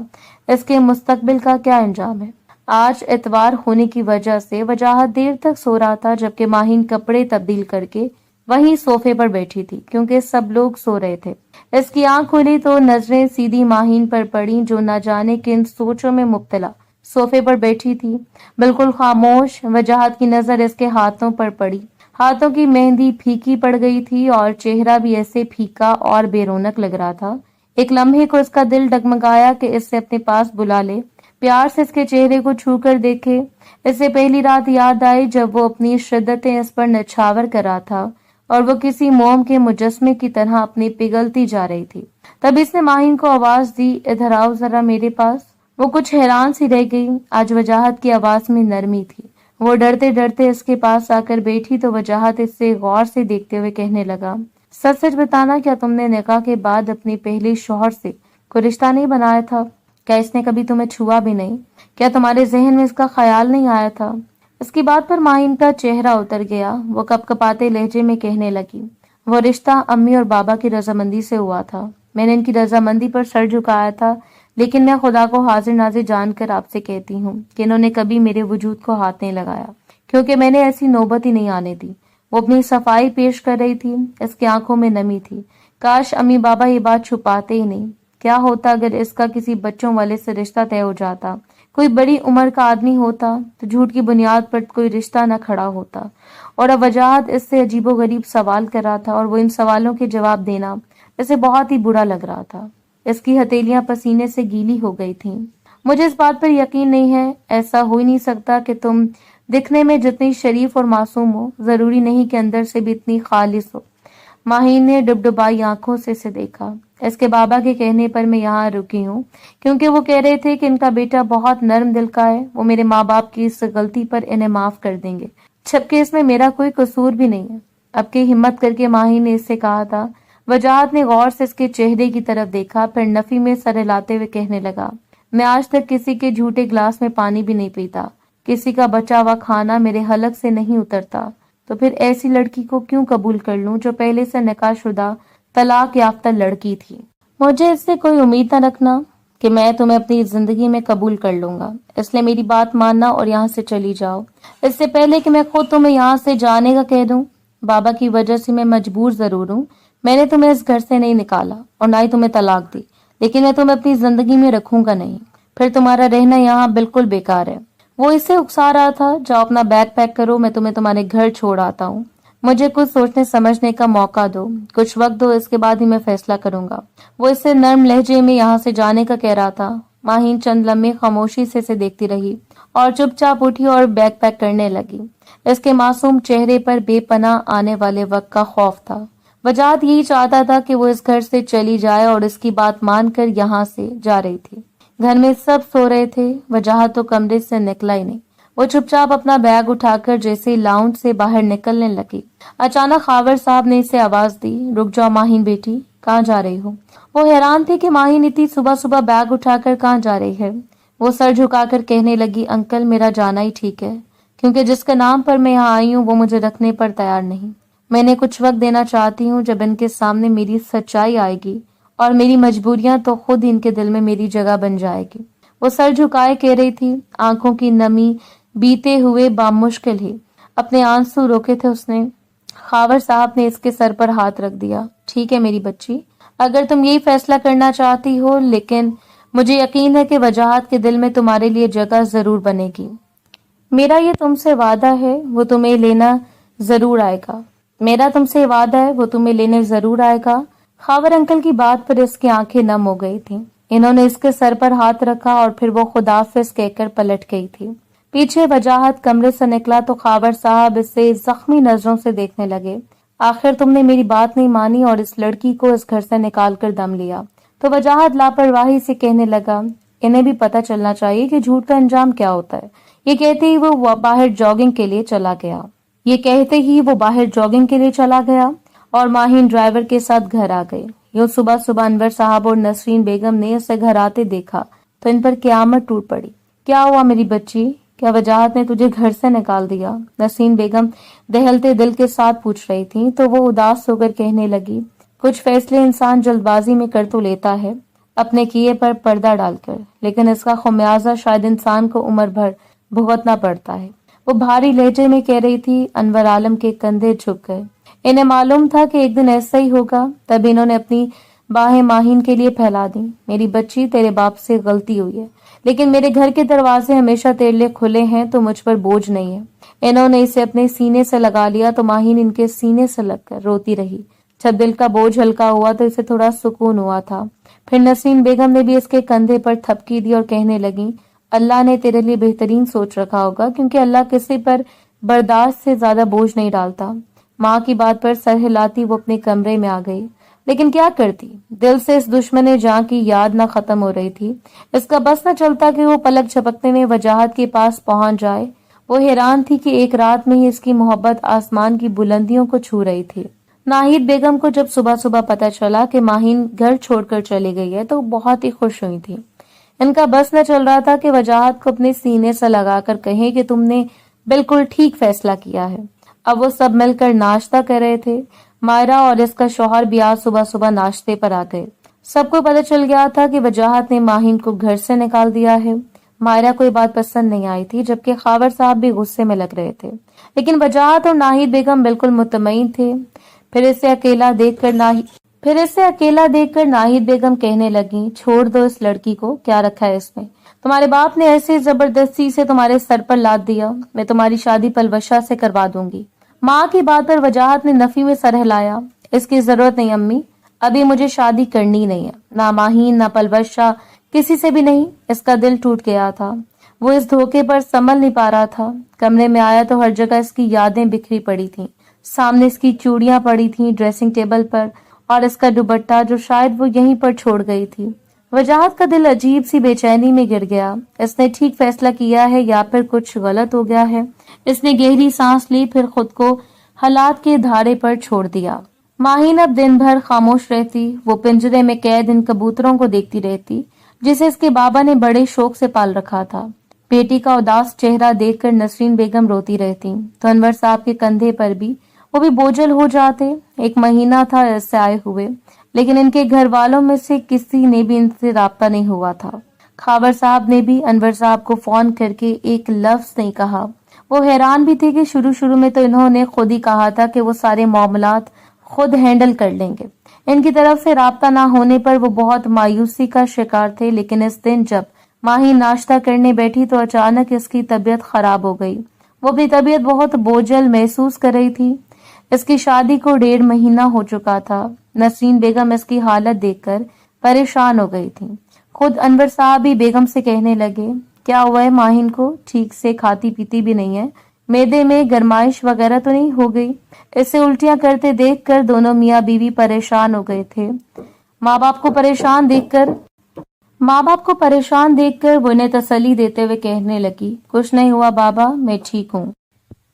اس کے مستقبل کا کیا انجام ہے؟ آج اتوار ہونے کی وجہ سے وجاہت دیر تک سو رہا تھا، جبکہ ماہین کپڑے تبدیل کر کے وہیں صوفے پر بیٹھی تھی، کیونکہ سب لوگ سو رہے تھے۔ اس کی آنکھ کھلی تو نظریں سیدھی ماہین پر پڑیں، جو نہ جانے کن سوچوں میں مبتلا صوفے پر بیٹھی تھی، بالکل خاموش۔ وجاہت کی نظر اس کے ہاتھوں پر پڑی، ہاتھوں کی مہندی پھیکی پڑ گئی تھی اور چہرہ بھی ایسے پھیکا اور بے رونق لگ رہا تھا۔ ایک لمحے کو اس کا دل ڈگمگایا کہ اس سے اپنے پاس بلا لے، پیار سے اس کے چہرے کو چھو کر دیکھے۔ اسے پہلی رات یاد آئی جب وہ اپنی شدتیں اس پر نچھاور کر رہا تھا اور وہ کسی موم کے مجسمے کی طرح اپنی پگھلتی جا رہی تھی۔ تب اس نے ماہین کو آواز دی، ادھر آؤ ذرا میرے پاس۔ وہ کچھ حیران سی رہ گئی، آج وجاہت کی آواز میں نرمی تھی۔ وہ ڈرتے ڈرتے اس کے پاس آ کر بیٹھی تو وجاہت اس سے غور سے دیکھتے ہوئے کہنے لگا، سچ سچ بتانا، کیا تم نے نکاح کے بعد اپنی پہلی شوہر سے کوئی رشتہ نہیں بنایا تھا؟ क्या इसने कभी तुम्हें छुआ भी नहीं? क्या तुम्हारे जहन में इसका ख्याल नहीं आया था? इसकी बात पर माहिन का चेहरा उतर गया। वो कपकपाते लहजे में कहने लगी, वो रिश्ता अम्मी और बाबा की रजामंदी से हुआ था। मैंने इनकी रजामंदी पर सर झुकाया था, लेकिन मैं खुदा को हाजिर नाजिर जानकर आपसे कहती हूँ कि इन्होंने कभी मेरे वजूद को हाथ नहीं लगाया, क्योंकि मैंने ऐसी नौबत ही नहीं आने दी। वो अपनी सफाई पेश कर रही थी। इसकी आंखों में नमी थी। काश अम्मी बाबा ये बात छुपाते ही नहीं। क्या होता अगर इसका किसी बच्चों वाले से रिश्ता तय हो जाता? कोई बड़ी उम्र का आदमी होता तो झूठ की बुनियाद पर कोई रिश्ता न खड़ा होता। और अब वजाहत इससे अजीबोगरीब सवाल कर रहा था और वो इन सवालों के जवाब देना इसे बहुत ही बुरा लग रहा था। इसकी हथेलियां पसीने से गीली हो गई थीं। मुझे इस बात पर यकीन नहीं है, ऐसा हो ही नहीं सकता कि तुम दिखने में जितनी शरीफ और मासूम हो, जरूरी नहीं कि अंदर से भी इतनी खालिस हो। माहीन ने डुबडुबाई आंखों से इसे देखा। इसके बाबा के कहने पर मैं यहाँ रुकी हूँ, क्योंकि वो कह रहे थे कि इनका बेटा बहुत नर्म दिल का है। वो मेरे माँ बाप की इस गलती पर इन्हें माफ कर देंगे, जबकि इसमें मेरा कोई कसूर भी नहीं है। अब की हिम्मत करके माहीन ने इससे कहा था। वजाहत ने गौर से इसके चेहरे की तरफ देखा, फिर नफी में सर हिलाते हुए कहने लगा, मैं आज तक किसी के झूठे गिलास में पानी भी नहीं पीता। किसी का बचा हुआ खाना मेरे हलक से नहीं उतरता, तो फिर ऐसी लड़की को क्यों कबूल कर लूं जो पहले से निकाहशुदा तलाक याफ्ता लड़की थी। मुझे इससे कोई उम्मीद न रखना कि मैं तुम्हें अपनी जिंदगी में कबूल कर लूंगा, इसलिए मेरी बात मानना और यहाँ से चली जाओ, इससे पहले कि मैं खुद तुम्हें यहाँ से जाने का कह दूं। बाबा की वजह से मैं मजबूर जरूर हूँ। मैंने तुम्हें इस घर से नहीं निकाला और ना ही तुम्हें तलाक दी, लेकिन मैं तुम्हें अपनी जिंदगी में रखूंगा नहीं। फिर तुम्हारा रहना यहाँ बिल्कुल बेकार है। वो इससे उकसा रहा था, जाओ अपना बैग पैक करो, मैं तुम्हें तुम्हारे घर छोड़ आता हूँ। मुझे कुछ सोचने समझने का मौका दो, कुछ वक्त दो, इसके बाद ही मैं फैसला करूंगा। वो इससे नर्म लहजे में यहाँ से जाने का कह रहा था। माहीन चंद लम्हे खामोशी से इसे देखती रही और चुपचाप उठी और बैग पैक करने लगी। इसके मासूम चेहरे पर बेपनाह आने वाले वक्त का खौफ था। वजाहत यही चाहता था कि वो इस घर से चली जाए और इसकी बात मानकर यहाँ से जा रही थी। घर में सब सो रहे थे। वजाहत तो कमरे से निकला ही नहीं। वो चुपचाप अपना बैग उठाकर जैसे लाउंज से बाहर निकलने लगी। अचानक खावर साहब ने इसे आवाज दी, रुक जाओ माहीन बेटी, कहाँ जा रही हो? वो हैरान थी कि माहीन इतनी सुबह सुबह बैग उठाकर कहाँ जा रही है। वो सर झुकाकर कहने लगी, अंकल मेरा जाना ही ठीक है, क्योंकि जिसके नाम पर मैं यहाँ आई हूँ वो मुझे रखने पर तैयार नहीं। मैंने कुछ वक्त देना चाहती हूँ, जब इनके सामने मेरी सच्चाई आएगी और मेरी मजबूरियां तो खुद ही इनके दिल में मेरी जगह बन जाएगी। वो सर झुकाए कह रही थी, आंखों की नमी बीते हुए बामुश्किल ही अपने आंसू रोके थे उसने। खावर साहब ने इसके सर पर हाथ रख दिया। ठीक है मेरी बच्ची, अगर तुम यही फैसला करना चाहती हो, लेकिन मुझे यकीन है कि वजाहत के दिल में तुम्हारे लिए जगह जरूर बनेगी। मेरा ये तुमसे वादा है, वो तुम्हें लेना जरूर आएगा। मेरा तुमसे वादा है, वो तुम्हें लेने जरूर आएगा। खावर अंकल की बात पर इसकी आंखें नम हो गई थीं। इन्होंने इसके सर पर हाथ रखा और फिर वो खुदाफिज कहकर पलट गई थी। पीछे वजाहत कमरे से निकला तो खावर साहब इससे जख्मी नजरों से देखने लगे। आखिर तुमने मेरी बात नहीं मानी और इस लड़की को इस घर से निकाल कर दम लिया। तो वजाहत लापरवाही से कहने लगा, इन्हें भी पता चलना चाहिए कि झूठ का अंजाम क्या होता है। ये कहते ही वो बाहर जॉगिंग के लिए चला गया। और माहीन ड्राइवर के साथ घर आ गए। यूं सुबह सुबह अनवर साहब और नसरीन बेगम ने उसे घर आते देखा तो इन पर क़यामत टूट पड़ी। क्या हुआ मेरी बच्ची, क्या वजाहत ने तुझे घर से निकाल दिया? नसरीन बेगम दहलते दिल के साथ पूछ रही थी तो वो उदास होकर कहने लगी, कुछ फैसले इंसान जल्दबाजी में कर तो लेता है अपने किए पर पर्दा डालकर, लेकिन इसका खुमियाजा शायद इंसान को उम्र भर भुगतना पड़ता है। वो भारी लहजे में कह रही थी। अनवर आलम के कंधे झुक गए। इन्हें मालूम था कि एक दिन ऐसा ही होगा, तब इन्होंने अपनी बाहें माहीन के लिए फैला दी। मेरी बच्ची, तेरे बाप से गलती हुई है, लेकिन मेरे घर के दरवाजे हमेशा तेरे लिए खुले हैं, तो मुझ पर बोझ नहीं है। इन्होंने इसे अपने सीने से लगा लिया तो माहीन इनके सीने से लगकर रोती रही। जब दिल का बोझ हल्का हुआ तो इसे थोड़ा सुकून हुआ था। फिर नसीन बेगम ने भी इसके कंधे पर थपकी दी और कहने लगी, अल्लाह ने तेरे लिए बेहतरीन सोच रखा होगा, क्योंकि अल्लाह किसी पर बर्दाश्त से ज्यादा बोझ नहीं डालता। माँ की बात पर सर हिलाती वो अपने कमरे में आ गई, लेकिन क्या करती, दिल से इस दुश्मन जान की याद न खत्म हो रही थी। इसका बस न चलता कि वो पलक झपकने में वजाहत के पास पहुंच जाए। वो हैरान थी कि एक रात में ही इसकी मोहब्बत आसमान की बुलंदियों को छू रही थी। नाहिद बेगम को जब सुबह सुबह पता चला कि माहीन घर छोड़कर चली गई है तो बहुत ही खुश हुई थी। इनका बस न चल रहा था कि वजाहत को अपने सीने से लगाकर कहें कि तुमने बिल्कुल ठीक फैसला किया है। अब वो सब मिलकर नाश्ता कर रहे थे। मायरा और इसका शौहर भी आज सुबह सुबह नाश्ते पर आ गए। सबको पता चल गया था कि वजाहत ने माहिन को घर से निकाल दिया है। मायरा को ये बात पसंद नहीं आई थी, जबकि खावर साहब भी गुस्से में लग रहे थे, लेकिन वजाहत और नाहिद बेगम बिल्कुल मुतमईन थे। फिर इसे अकेला देखकर नाहिद बेगम कहने लगी, छोड़ दो इस लड़की को, क्या रखा है इसमें? तुम्हारे बाप ने ऐसे जबरदस्ती से तुम्हारे सर पर लाद दिया। मैं तुम्हारी शादी पलवशा से करवा दूंगी। माँ की बात पर वजाहत ने नफी में सर हिलाया। इसकी जरूरत नहीं अम्मी, अभी मुझे शादी करनी नहीं है, ना माहीन ना पलवशा, किसी से भी नहीं। इसका दिल टूट गया था। वो इस धोखे पर संभल नहीं पा रहा था। कमरे में आया तो हर जगह इसकी यादें बिखरी पड़ी थीं। सामने इसकी चूड़ियां पड़ी थीं ड्रेसिंग टेबल पर, और इसका दुपट्टा जो शायद वो यहीं पर छोड़ गई थी। वजाहत का दिल अजीब सी बेचैनी में गिर गया। इसने ठीक फैसला किया है या फिर कुछ गलत हो गया है? इसने गहरी सांस ली, फिर खुद को हालात के धारे पर छोड़ दिया। माहीन अब दिन भर खामोश रहती। वो पिंजरे में कैद इन कबूतरों को देखती रहती जिसे इसके बाबा ने बड़े शौक से पाल रखा था। बेटी का उदास चेहरा देखकर नसरीन बेगम रोती रहती तो अनवर साहब के कंधे पर भी वो भी बोझल हो जाते। 1 महीना था इससे आए हुए, लेकिन इनके घर वालों में से किसी ने भी इनसे राब्ता नहीं हुआ था। खावर साहब ने भी अनवर साहब को फोन करके एक लफ्ज नहीं कहा। वो हैरान भी थे कि शुरू में तो इन्होंने खुद ही कहा था कि वो सारे मामलात खुद हैंडल कर लेंगे। इनकी तरफ से राब्ता ना होने पर वो बहुत मायूसी का शिकार थे, लेकिन इस दिन जब माही नाश्ता करने बैठी तो अचानक इसकी तबीयत खराब हो गई। वो अपनी तबीयत बहुत बोझल महसूस कर रही थी। इसकी शादी को 1.5 महीना हो चुका था। नसरीन बेगम इसकी हालत देखकर परेशान हो गई थी। खुद अनवर साहब भी बेगम से कहने लगे, क्या हुआ है माहिन को? ठीक से खाती पीती भी नहीं है, मैदे में गरमाइश वगैरह तो नहीं हो गई? इसे उल्टियां करते देखकर दोनों मियाँ बीवी परेशान हो गए थे। माँ बाप को परेशान देखकर वो उन्हें तसल्ली देते हुए कहने लगी, कुछ नहीं हुआ बाबा, मैं ठीक हूँ।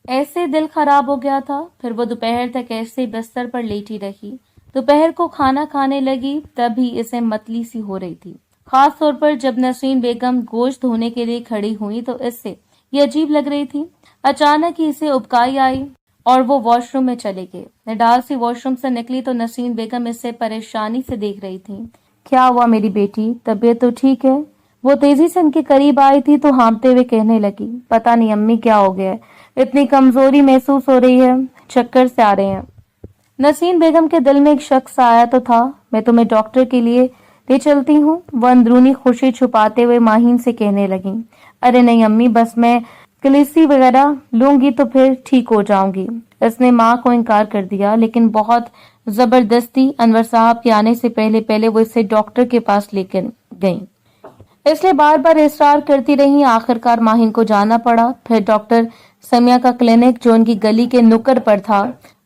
ऐसे दिल खराब हो गया था। फिर वो दोपहर तक ऐसे बिस्तर पर लेटी रही। दोपहर को खाना खाने लगी तब भी इसे मतली सी हो रही थी। खास तौर पर जब नसरीन बेगम गोश्त धोने के लिए खड़ी हुई तो इससे ये अजीब लग रही थी। अचानक ही इसे उबकाई आई और वो वॉशरूम में चले गए। निडाल सी वॉशरूम से निकली तो नसरीन बेगम इसे परेशानी से देख रही थी। क्या हुआ मेरी बेटी, तबीयत तो ठीक है? वो तेजी से इनके करीब आई थी तो हाँफते हुए कहने लगी, पता नहीं अम्मी क्या हो गया है, इतनी कमजोरी महसूस हो रही है, चक्कर से आ रहे हैं। नसीन बेगम के दिल में एक शख्स आया तो था, मैं तुम्हें डॉक्टर के लिए ले चलती हूँ। वह अंदरूनी खुशी छुपाते हुए माहीन से कहने लगी, अरे नहीं अम्मी, बस मैं कलीसी वगैरह लूंगी तो फिर ठीक हो जाऊंगी। इसने माँ को इनकार कर दिया, लेकिन बहुत जबरदस्ती अनवर साहब के आने से पहले पहले वो इसे डॉक्टर के पास लेकर गई। इसलिए बार बार इसरार करती रही। आखिरकार माहिन को जाना पड़ा। फिर डॉक्टर समिया का क्लिनिक जो उनकी गली के नुक्कड़ पर था,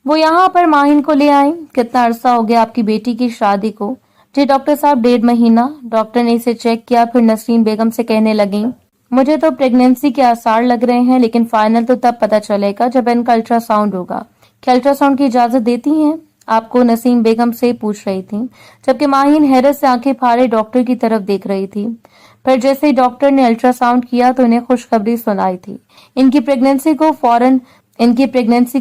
वो यहाँ पर माहिन को ले आई। कितना अरसा हो गया आपकी बेटी की शादी को? जी डॉक्टर साहब, 1.5 महीना। डॉक्टर ने इसे चेक किया, फिर नसरीन बेगम से कहने लगी, मुझे तो प्रेगनेंसी के आसार लग रहे हैं, लेकिन फाइनल तो तब पता चलेगा जब इनका अल्ट्रासाउंड होगा। क्या अल्ट्रासाउंड की इजाजत देती हैं आपको? नसीम बेगम से पूछ रही थी, जबकि माहिन हैरत से आंखें फाड़े डॉक्टर की तरफ देख रही थी। फिर जैसे ही डॉक्टर ने अल्ट्रासाउंड किया तो उन्हें खुशखबरी सुनाई थी। इनकी प्रेगनेंसी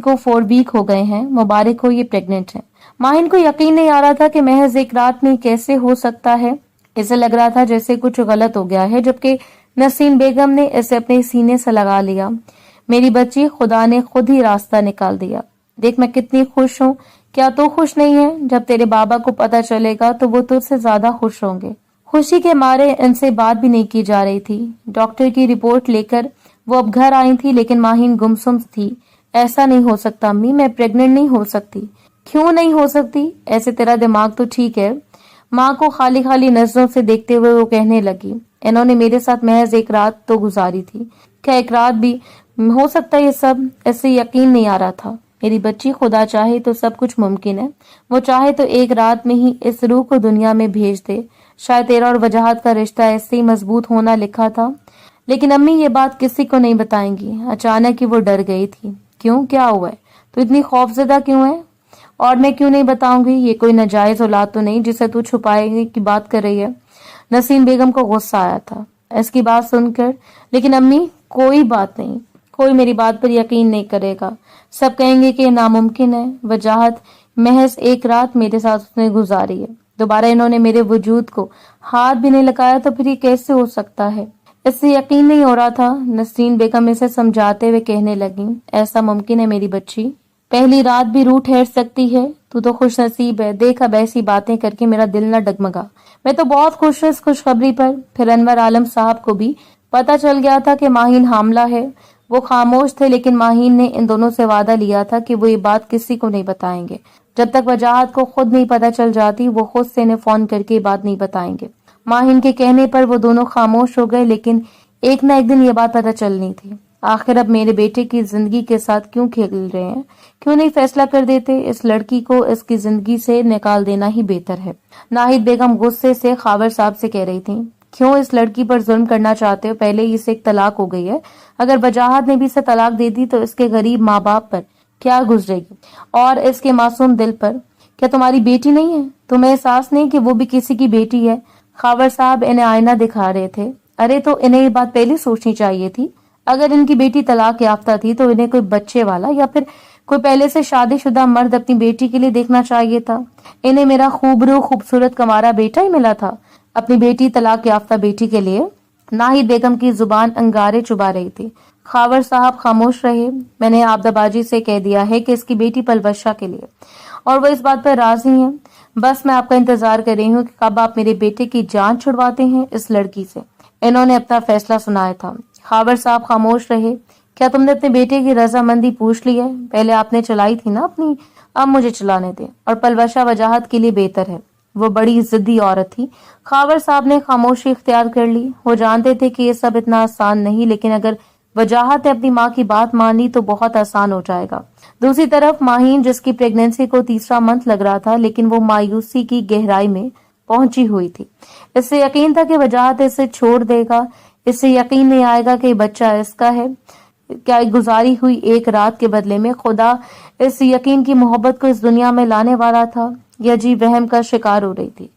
को 4 वीक हो गए हैं। मुबारक हो, ये प्रेग्नेंट है। माहिन को यकीन नहीं आ रहा था कि महज एक रात में कैसे हो सकता है। इसे लग रहा था जैसे कुछ गलत हो गया है, जबकि नसीम बेगम ने इसे अपने सीने से लगा लिया। मेरी बच्ची, खुदा ने खुद ही रास्ता निकाल दिया। देख मैं कितनी खुश हूँ। क्या तू खुश नहीं है? जब तेरे बाबा को पता चलेगा तो वो तुझसे ज्यादा खुश होंगे। खुशी के मारे इनसे बात भी नहीं की जा रही थी। डॉक्टर की रिपोर्ट लेकर वो अब घर आई थी, लेकिन माहिन गुमसुम थी। ऐसा नहीं हो सकता अम्मी, मैं प्रेग्नेंट नहीं हो सकती। क्यों नहीं हो सकती? ऐसे तेरा दिमाग तो ठीक है। माँ को खाली खाली नजरों से देखते हुए वो कहने लगी, इन्होंने मेरे साथ महज एक रात तो गुजारी थी। क्या एक रात भी हो सकता है ये सब? ऐसे यकीन नहीं आ रहा था। मेरी बच्ची, खुदा चाहे तो सब कुछ मुमकिन है। वो चाहे तो एक रात में ही इस रूह को दुनिया में भेज दे। शायद तेरा और वजाहत का रिश्ता ऐसे ही मजबूत होना लिखा था। लेकिन अम्मी ये बात किसी को नहीं बताएंगी। अचानक ही वो डर गई थी। क्यों, क्या हुआ है? तो इतनी खौफजदा क्यों है? और मैं क्यों नहीं बताऊंगी? ये कोई नाजायज औलाद तो नहीं जिसे तू छुपाएगी की बात कर रही है। नसीन बेगम को गुस्सा आया था इसकी बात सुनकर, लेकिन अम्मी कोई बात नहीं, कोई मेरी बात पर यकीन नहीं करेगा, सब कहेंगे कि नामुमकिन है। वजाहत महज एक रात मेरे साथ उसने गुजारी है, दोबारा इन्होंने मेरे वजूद को हाथ भी नहीं लगाया तो फिर ये कैसे हो सकता है? इससे यकीन नहीं हो रहा था। नसीन बेगम इसे समझाते हुए कहने लगी, ऐसा मुमकिन है मेरी बच्ची, पहली रात भी रूह ठहर सकती है, तू तो खुश नसीब है। देख अब ऐसी बातें करके मेरा दिल न डगमगा, मैं तो बहुत खुश हूँ इस खुशखबरी पर। फिर अनवर आलम साहब को भी पता चल गया था कि माहीन हामला है। वो खामोश थे, लेकिन माहीन ने इन दोनों से वादा लिया था कि वो ये बात किसी को नहीं बताएंगे। जब तक वजाहत को खुद नहीं पता चल जाती वो खुद से इन्हें फोन करके ये बात नहीं बताएंगे। माहीन के कहने पर वो दोनों खामोश हो गए, लेकिन एक न एक दिन ये बात पता चलनी थी। आखिर अब मेरे बेटे की जिंदगी के साथ क्यों खेल रहे हैं? क्यों नहीं फैसला कर देते? इस लड़की को इसकी जिंदगी से निकाल देना ही बेहतर है। नाहिद बेगम गुस्से से खावर साहब से कह रही थी, क्यों इस लड़की पर जुल्म करना चाहते हो? पहले ही इसे एक तलाक हो गई है, अगर वजाहत ने भी इसे तलाक दे दी तो इसके गरीब माँ बाप पर क्या गुजरेगी और इसके मासूम दिल पर? क्या तुम्हारी बेटी नहीं है? तुम्हें एहसास नहीं कि वो भी किसी की बेटी है? खावर साहब इन्हें आईना दिखा रहे थे। अरे तो इन्हें ये बात पहले सोचनी चाहिए थी। अगर इनकी बेटी तलाक याफ्ता थी तो इन्हें कोई बच्चे वाला या फिर कोई पहले से शादीशुदा मर्द अपनी बेटी के लिए देखना चाहिए था। इन्हें मेरा खूबरू खूबसूरत कमारा बेटा ही मिला था अपनी बेटी तलाक याफ्ता बेटी के लिए। नाहिद बेगम की जुबान अंगारे चुबा रही थी। खावर साहब खामोश रहे। मैंने आबदाबाजी से कह दिया है कि इसकी बेटी पलवशा के लिए, और वो इस बात पर राजी हैं। बस मैं आपका इंतजार कर रही हूँ कि कब आप मेरे बेटे की जान छुड़वाते हैं इस लड़की से। इन्होंने अपना फैसला सुनाया था। खावर साहब खामोश रहे। क्या तुमने अपने बेटे की रजामंदी पूछ ली है? पहले आपने चलाई थी ना अपनी, अब मुझे चलाने दें। और पलवशा वजाहत के लिए बेहतर है, वो बड़ी जिद्दी औरत थी। खावर साहब ने खामोशी इख्तियार कर ली। वो जानते थे कि ये सब इतना आसान नहीं, लेकिन अगर वजाहत ने अपनी माँ की बात मान ली तो बहुत आसान हो जाएगा। दूसरी तरफ माहीन, जिसकी प्रेगनेंसी को तीसरा मंथ लग रहा था, लेकिन वो मायूसी की गहराई में पहुंची हुई थी। इससे यकीन था कि वजाहत इसे छोड़ देगा। इससे यकीन नहीं आएगा कि बच्चा इसका है। क्या गुजारी हुई एक रात के बदले में खुदा इस यकीन की मोहब्बत को इस दुनिया में लाने वाला था। यह अजीब वहम का शिकार हो रही थी,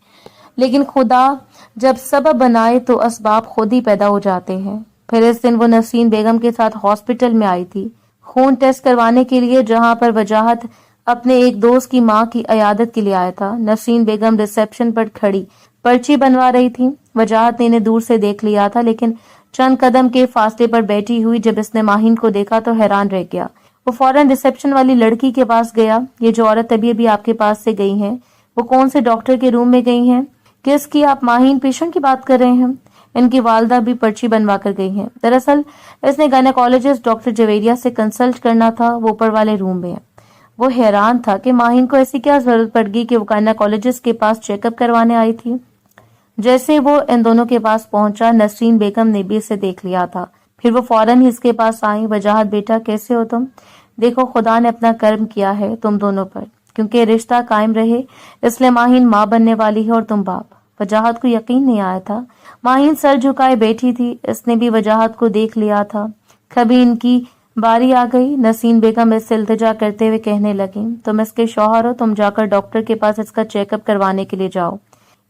लेकिन खुदा जब सबब बनाए तो असबाब खुद ही पैदा हो जाते हैं। फिर इस दिन वो नसीन बेगम के साथ हॉस्पिटल में आई थी खून टेस्ट करवाने के लिए, जहां पर वजाहत अपने एक दोस्त की मां की अयादत के लिए आया था। नसीन बेगम रिसेप्शन पर खड़ी पर्ची बनवा रही थी। वजाहत ने इन्हें दूर से देख लिया था, लेकिन चंद कदम के फासले पर बैठी हुई जब इसने माहीन को देखा तो हैरान रह गया। वो फौरन रिसेप्शन वाली लड़की के पास गया। ये जो औरत अभी अभी आपके पास से गई है, वो कौन से डॉक्टर के रूम में गई हैं? किसकी? आप माहीन पेशेंट की बात कर रहे हैं? इनकी वालदा भी पर्ची बनवा कर गई हैं। दरअसल इसने गायनेकोलॉजिस्ट डॉक्टर जवेरिया से कंसल्ट करना था, वो ऊपर वाले रूम में है। वो हैरान था कि माहीन को ऐसी क्या जरूरत पड़ गई कि वो गायनेकोलॉजिस्ट के पास चेकअप करवाने आई थी। जैसे वो इन दोनों के पास पहुंचा, नसरीन बेगम ने भी इसे देख लिया था। फिर वो फौरन ही इसके पास आई। वजाहत बेटा कैसे हो तुम? देखो खुदा ने अपना कर्म किया है तुम दोनों पर, क्योंकि रिश्ता कायम रहे इसलिए माहीन माँ बनने वाली है और तुम बाप। वजाहत को यकीन नहीं आया था। माहीन सर झुकाए बैठी थी। इसने भी वजाहत को देख लिया था। कभी इनकी बारी आ गई। नसीन बेगम इससे इल्तिजा करते हुए कहने लगी, तुम इसके शौहर हो, तुम जाकर डॉक्टर के पास इसका चेकअप करवाने के लिए जाओ।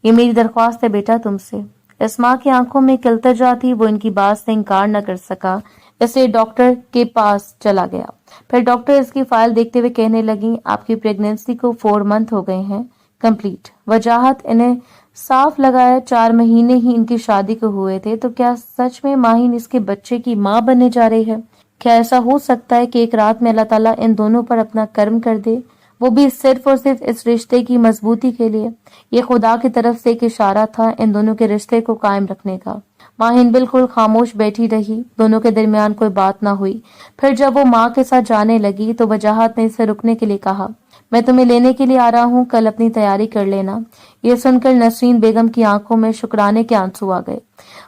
ये मेरी दरख्वास्त है बेटा तुमसे। इस माँ की आंखों में एक इल्तिजा थी। वो इनकी बात से इनकार न कर सका, इसलिए डॉक्टर के पास चला गया। फिर डॉक्टर इसकी फाइल देखते हुए कहने लगी, आपकी प्रेगनेंसी को 4 मंथ हो गए हैं कंप्लीट। वजाहत इन्हें साफ लगाया 4 महीने ही इनकी शादी को हुए थे। तो क्या सच में माहीन इसके बच्चे की माँ बनने जा रही है? क्या ऐसा हो सकता है कि एक रात में अल्लाह ताला इन दोनों पर अपना कर्म कर दे, वो भी सिर्फ और सिर्फ इस रिश्ते की मजबूती के लिए? ये खुदा की तरफ से एक इशारा था इन दोनों के रिश्ते को कायम रखने का। माहीन बिल्कुल खामोश बैठी रही। दोनों के दरमियान कोई बात ना हुई। फिर जब वो माँ के साथ जाने लगी तो वजाहत ने इसे रुकने के लिए कहा, मैं तुम्हें लेने के लिए आ रहा हूँ, कल अपनी तैयारी कर लेना। ये सुनकर नसरीन बेगम की आंखों में शुक्राने के आंसू आ गए।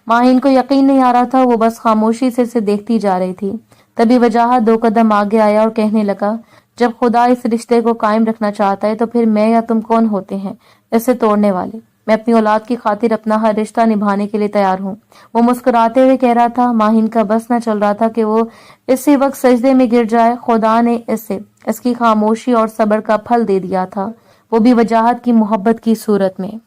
माहीन को यकीन नहीं आ रहा था। वो बस खामोशी से इसे देखती जा रही थी। तभी वजाहत 2 कदम आगे आया और कहने लगा, जब खुदा इस रिश्ते को कायम रखना चाहता है तो फिर मैं या तुम कौन होते हैं इसे तोड़ने वाले? मैं अपनी औलाद की खातिर अपना हर रिश्ता निभाने के लिए तैयार हूँ। वो मुस्कुराते हुए कह रहा था। माहीन का बस न चल रहा था कि वो इसी वक्त सजदे में गिर जाए। खुदा ने इसे इसकी खामोशी और सब्र का फल दे दिया था, वो भी वजाहत की मोहब्बत की सूरत में।